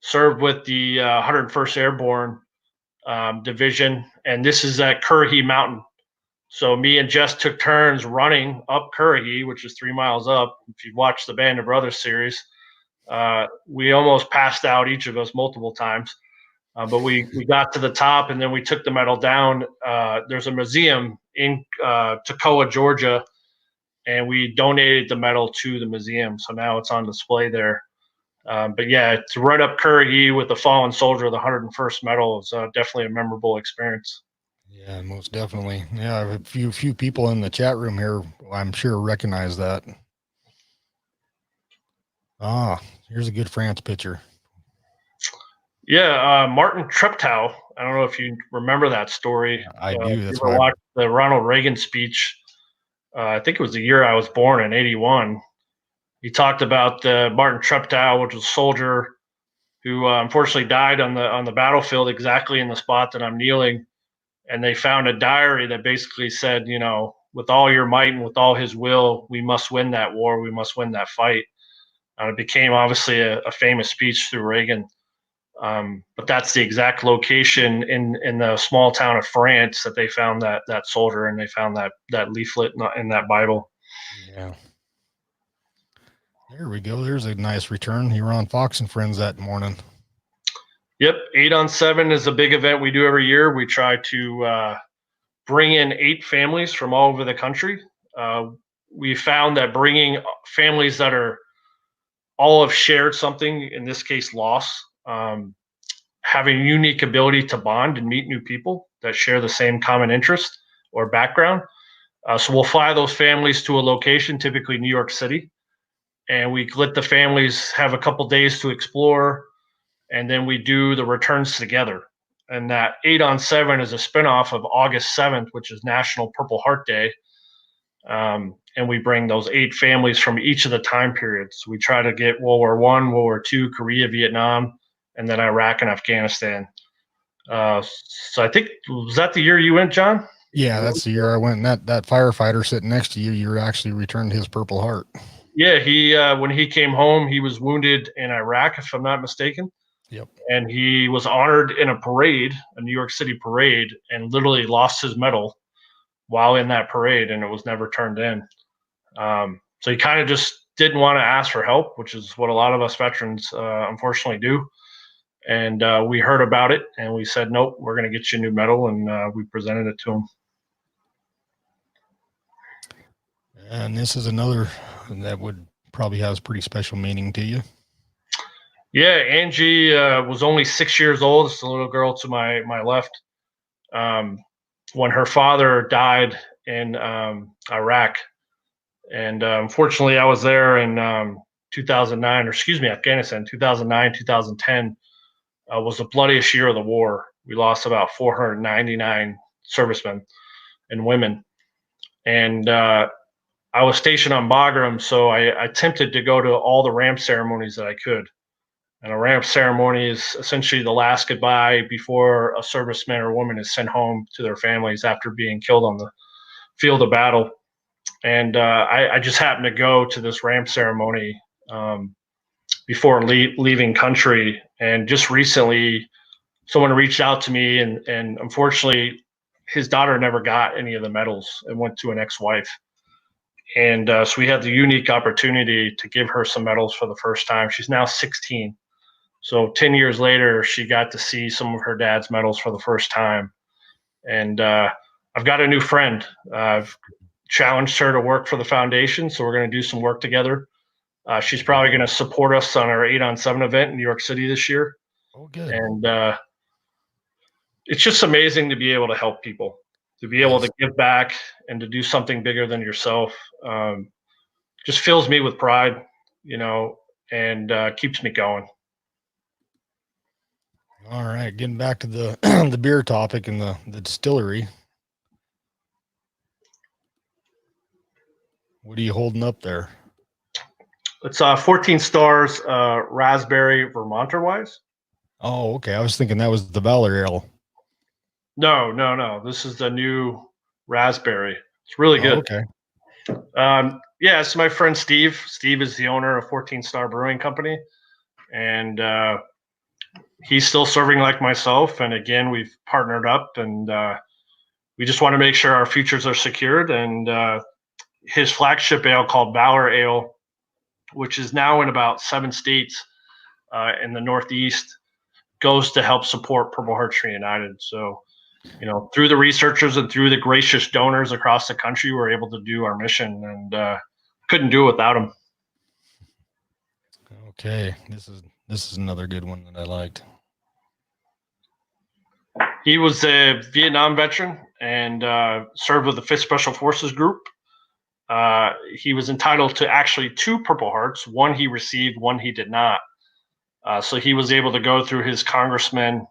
served with the 101st Airborne Division, and this is at Currahee Mountain. So me and Jess took turns running up Currahee, which is 3 miles up. If you watch the Band of Brothers series, we almost passed out, each of us, multiple times. But we got to the top, and then we took the medal down. There's a museum in Toccoa, Georgia, and we donated the medal to the museum. So now it's on display there. But yeah, to run up Currahee with the fallen soldier, the 101st medal, is definitely a memorable experience. Yeah, most definitely. Yeah, a few people in the chat room here, I'm sure, recognize that. Here's a good France picture. Yeah, Martin Treptow. I don't know if you remember that story. I do. That's why I watched the Ronald Reagan speech. I think it was the year I was born, in '81. He talked about Martin Treptow, which was a soldier who unfortunately died on the battlefield, exactly in the spot that I'm kneeling. And they found a diary that basically said, you know, with all your might and with all his will, we must win that war. We must win that fight. It became obviously a famous speech through Reagan. But that's the exact location in the small town of France that they found that soldier, and they found that leaflet in that Bible. Yeah. There we go. There's a nice return. You were on Fox and Friends that morning. Yep. 8-on-7 is a big event we do every year. We try to bring in 8 families from all over the country. We found that bringing families that are all have shared something, in this case, loss, having a unique ability to bond and meet new people that share the same common interest or background. So we'll fly those families to a location, typically New York City, and we let the families have a couple days to explore, and then we do the returns together. And that 8-on-7 is a spinoff of August 7th, which is National Purple Heart Day. And we bring those 8 families from each of the time periods. We try to get World War I, World War II, Korea, Vietnam, and then Iraq and Afghanistan. So I think, was that the year you went, John? Yeah, that's the year I went. And that firefighter sitting next to you, you actually returned his Purple Heart. Yeah, he when he came home, he was wounded in Iraq, if I'm not mistaken. Yep. And he was honored in a parade, a New York City parade, and literally lost his medal while in that parade, and it was never turned in. So he kind of just didn't want to ask for help, which is what a lot of us veterans unfortunately do. And we heard about it, and we said, nope, we're going to get you a new medal, and we presented it to him. And this is another that would probably has pretty special meaning to you. Yeah, Angie was only 6 years old. It's the little girl to my left. When her father died in Iraq. And unfortunately, I was there in 2009, or excuse me, Afghanistan, 2009, 2010 was the bloodiest year of the war. We lost about 499 servicemen and women. And I was stationed on Bagram, so I attempted to go to all the ramp ceremonies that I could. And a ramp ceremony is essentially the last goodbye before a serviceman or woman is sent home to their families after being killed on the field of battle. And I just happened to go to this ramp ceremony before leaving country. And just recently, someone reached out to me, and unfortunately, his daughter never got any of the medals and went to an ex-wife. And so we had the unique opportunity to give her some medals for the first time. She's now 16. So 10 years later, she got to see some of her dad's medals for the first time. And I've got a new friend. I've challenged her to work for the foundation, so we're going to do some work together. She's probably going to support us on our 8-on-7 event in New York City this year. Oh, good. And it's just amazing to be able to help people, to be able to give back and to do something bigger than yourself. Just fills me with pride, and keeps me going. All right, getting back to the the beer topic and the distillery. What are you holding up there? It's 14 stars, raspberry Vermonter wise. Oh, okay. I was thinking that was the Valor Ale. No. This is the new raspberry. It's really good. Oh, okay. Yeah, it's my friend Steve. Steve is the owner of 14 Star Brewing Company, and he's still serving like myself. And again, we've partnered up, and we just want to make sure our futures are secured. And his flagship ale called Valor Ale, which is now in about 7 states in the Northeast, goes to help support Purple Hearts Reunited. So, through the researchers and through the gracious donors across the country, we're able to do our mission, and couldn't do it without him. Okay, this is another good one that I liked. He was a Vietnam veteran and served with the 5th Special Forces Group. He was entitled to actually 2 Purple Hearts. One he received, one he did not. So he was able to go through his congressmen,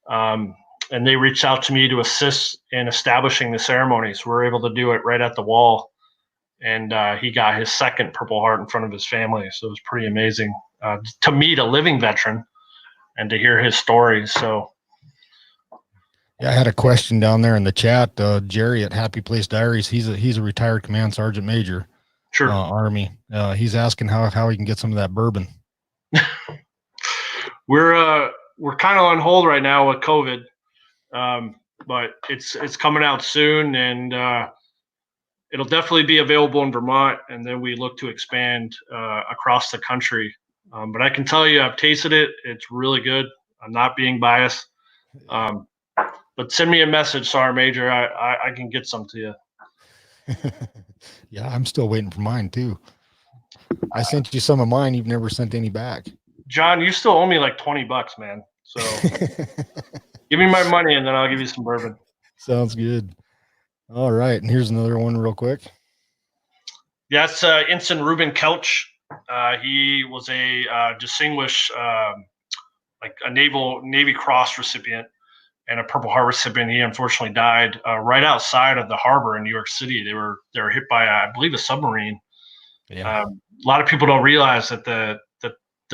and they reached out to me to assist in establishing the ceremony. So we were able to do it right at the wall. And he got his 2nd Purple Heart in front of his family. So it was pretty amazing to meet a living veteran and to hear his story. So. Yeah, I had a question down there in the chat. Jerry at Happy Place Diaries, he's a retired command sergeant major. Sure. Army. He's asking how he can get some of that bourbon. We're kind of on hold right now with COVID, but it's coming out soon, and it'll definitely be available in Vermont, and then we look to expand across the country. But I can tell you, I've tasted it. It's really good. I'm not being biased. But send me a message, Sergeant Major. I can get some to you. Yeah, I'm still waiting for mine too. I sent you some of mine. You've never sent any back. John, you still owe me like $20, man. So give me my money, and then I'll give you some bourbon. Sounds good. All right, and here's another one real quick. That's Ensign Reuben Kelch. He was a distinguished, like a Navy Cross recipient and a Purple Heart recipient. He unfortunately died right outside of the harbor in New York City. They were hit by, I believe, a submarine. Yeah. A lot of people don't realize that the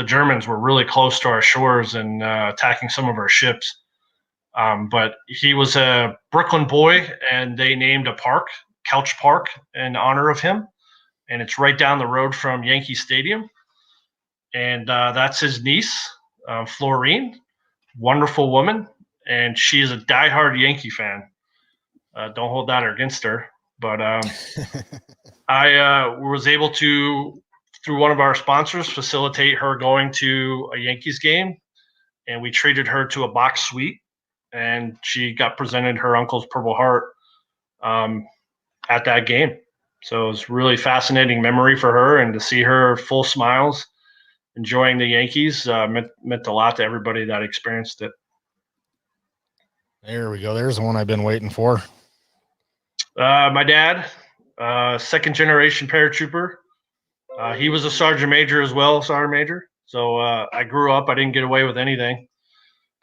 Germans were really close to our shores and attacking some of our ships. But he was a Brooklyn boy, and they named a park, Kelch Park, in honor of him. And it's right down the road from Yankee Stadium. And that's his niece, Florine, wonderful woman, and she is a diehard Yankee fan. Don't hold that against her, but I was able to, through one of our sponsors, facilitate her going to a Yankees game, and we treated her to a box suite, and she got presented her uncle's Purple Heart at that game. So it was really fascinating memory for her, and to see her full smiles, enjoying the Yankees meant a lot to everybody that experienced it. There we go. There's the one I've been waiting for. My dad, second generation paratrooper. He was a sergeant major as well, sergeant major. So I grew up, I didn't get away with anything.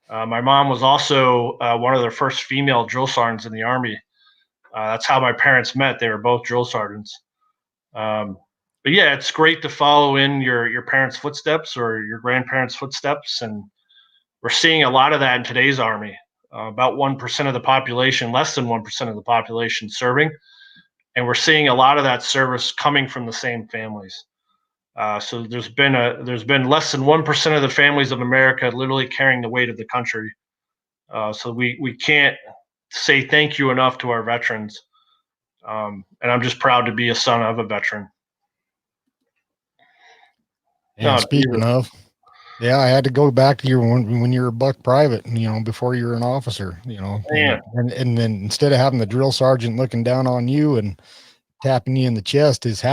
My mom was also one of the first female drill sergeants in the Army. That's how my parents met. They were both drill sergeants. But yeah, it's great to follow in your parents' footsteps or your grandparents' footsteps. And we're seeing a lot of that in today's Army. About 1% of the population, less than 1% of the population serving. And we're seeing a lot of that service coming from the same families. So there's been less than 1% of the families of America literally carrying the weight of the country. So we can't say thank you enough to our veterans. And I'm just proud to be a son of a veteran. And speaking of, yeah, I had to go back to when you were a buck private, before you were an officer, and then instead of having the drill sergeant looking down on you and tapping you in the chest, his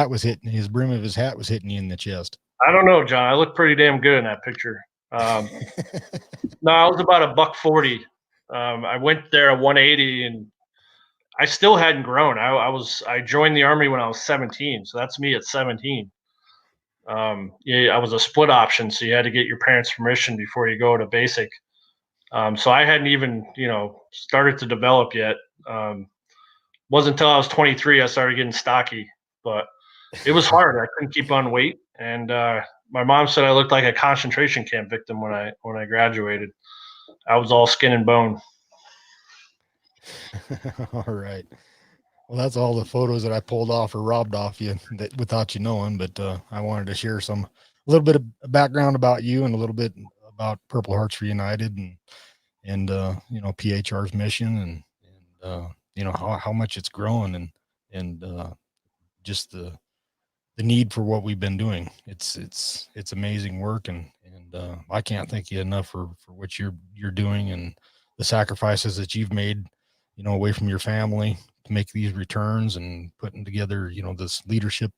brim of his hat was hitting you in the chest. I don't know, John. I look pretty damn good in that picture. No, I was about $140. I went there at 180, and I still hadn't grown. I joined the Army when I was 17, so that's me at 17. Yeah, I was a split option, so you had to get your parents' permission before you go to basic. So I hadn't even, started to develop yet. Wasn't until I was 23 I started getting stocky, but it was hard. I couldn't keep on weight, and my mom said I looked like a concentration camp victim when I graduated. I was all skin and bone. All right. Well, that's all the photos that I pulled off or robbed off you without you knowing, but I wanted to share a little bit of background about you and a little bit about Purple Hearts Reunited and PHR's mission and how much it's grown and just the need for what we've been doing. It's amazing work and I can't thank you enough for what you're doing and the sacrifices that you've made, away from your family to make these returns and putting together, this leadership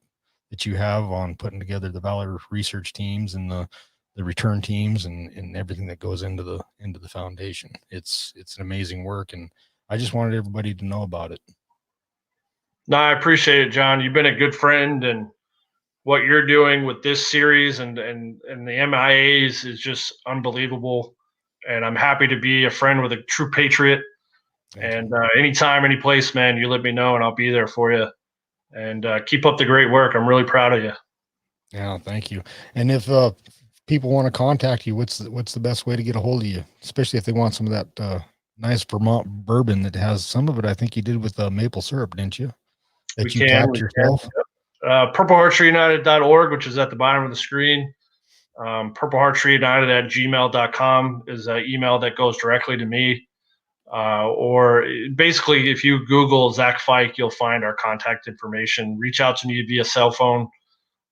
that you have on putting together the Valor research teams and the return teams and everything that goes into the foundation. It's an amazing work, and I just wanted everybody to know about it. No, I appreciate it, John. You've been a good friend, and what you're doing with this series and the MIAs is just unbelievable. And I'm happy to be a friend with a true patriot. And anytime, any place, man, you let me know and I'll be there for you. And keep up the great work. I'm really proud of you. Yeah, thank you. And if people want to contact you, what's the best way to get a hold of you, especially if they want some of that nice Vermont bourbon that has some of it? I think you did with maple syrup, didn't you? That you tapped yourself. PurpleHeartsReunited.org, which is at the bottom of the screen. PurpleHeartsReunited@gmail.com is an email that goes directly to me. Or basically, if you Google Zach Fike, you'll find our contact information. Reach out to me via cell phone.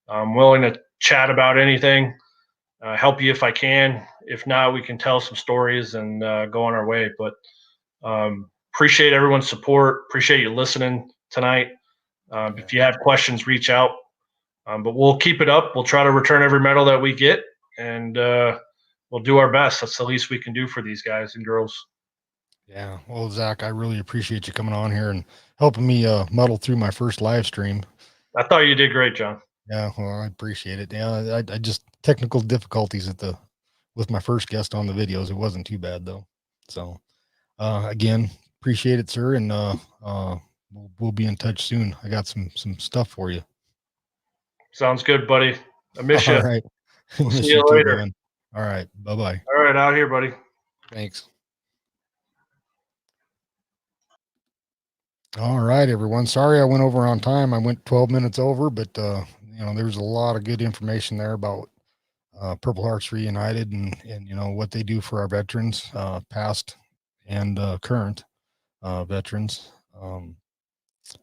I'm willing to chat about anything, help you if I can. If not, we can tell some stories and go on our way. But appreciate everyone's support. Appreciate you listening tonight. If you have questions, reach out. But we'll keep it up. We'll try to return every medal that we get, and we'll do our best. That's the least we can do for these guys and girls. Yeah. Well, Zach, I really appreciate you coming on here and helping me muddle through my first live stream. I thought you did great, John. Yeah. Well, I appreciate it. Yeah. I just technical difficulties with my first guest on the videos. It wasn't too bad though. So again, appreciate it, sir. And we'll be in touch soon. I got some stuff for you. Sounds good, buddy. I miss you. All right. We'll see you later. Man. All right. Bye-bye. All right. Out here, buddy. Thanks. All right, everyone. Sorry I went over on time. I went 12 minutes over, but there's a lot of good information there about Purple Hearts Reunited and you know what they do for our veterans, past and current veterans.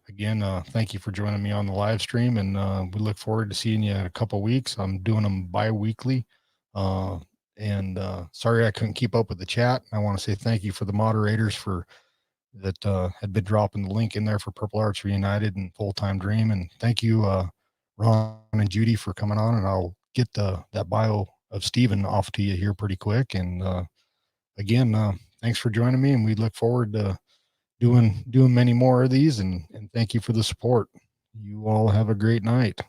Again, thank you for joining me on the live stream, and we look forward to seeing you in a couple weeks. I'm doing them bi-weekly, and sorry I couldn't keep up with the chat. I want to say thank you for the moderators for that had been dropping the link in there for Purple Hearts Reunited and Full-Time Dream, and thank you Ron and Judy for coming on, and I'll get that bio of Steven off to you here pretty quick. And again, thanks for joining me, and we look forward to doing many more of these, and thank you for the support. You all have a great night.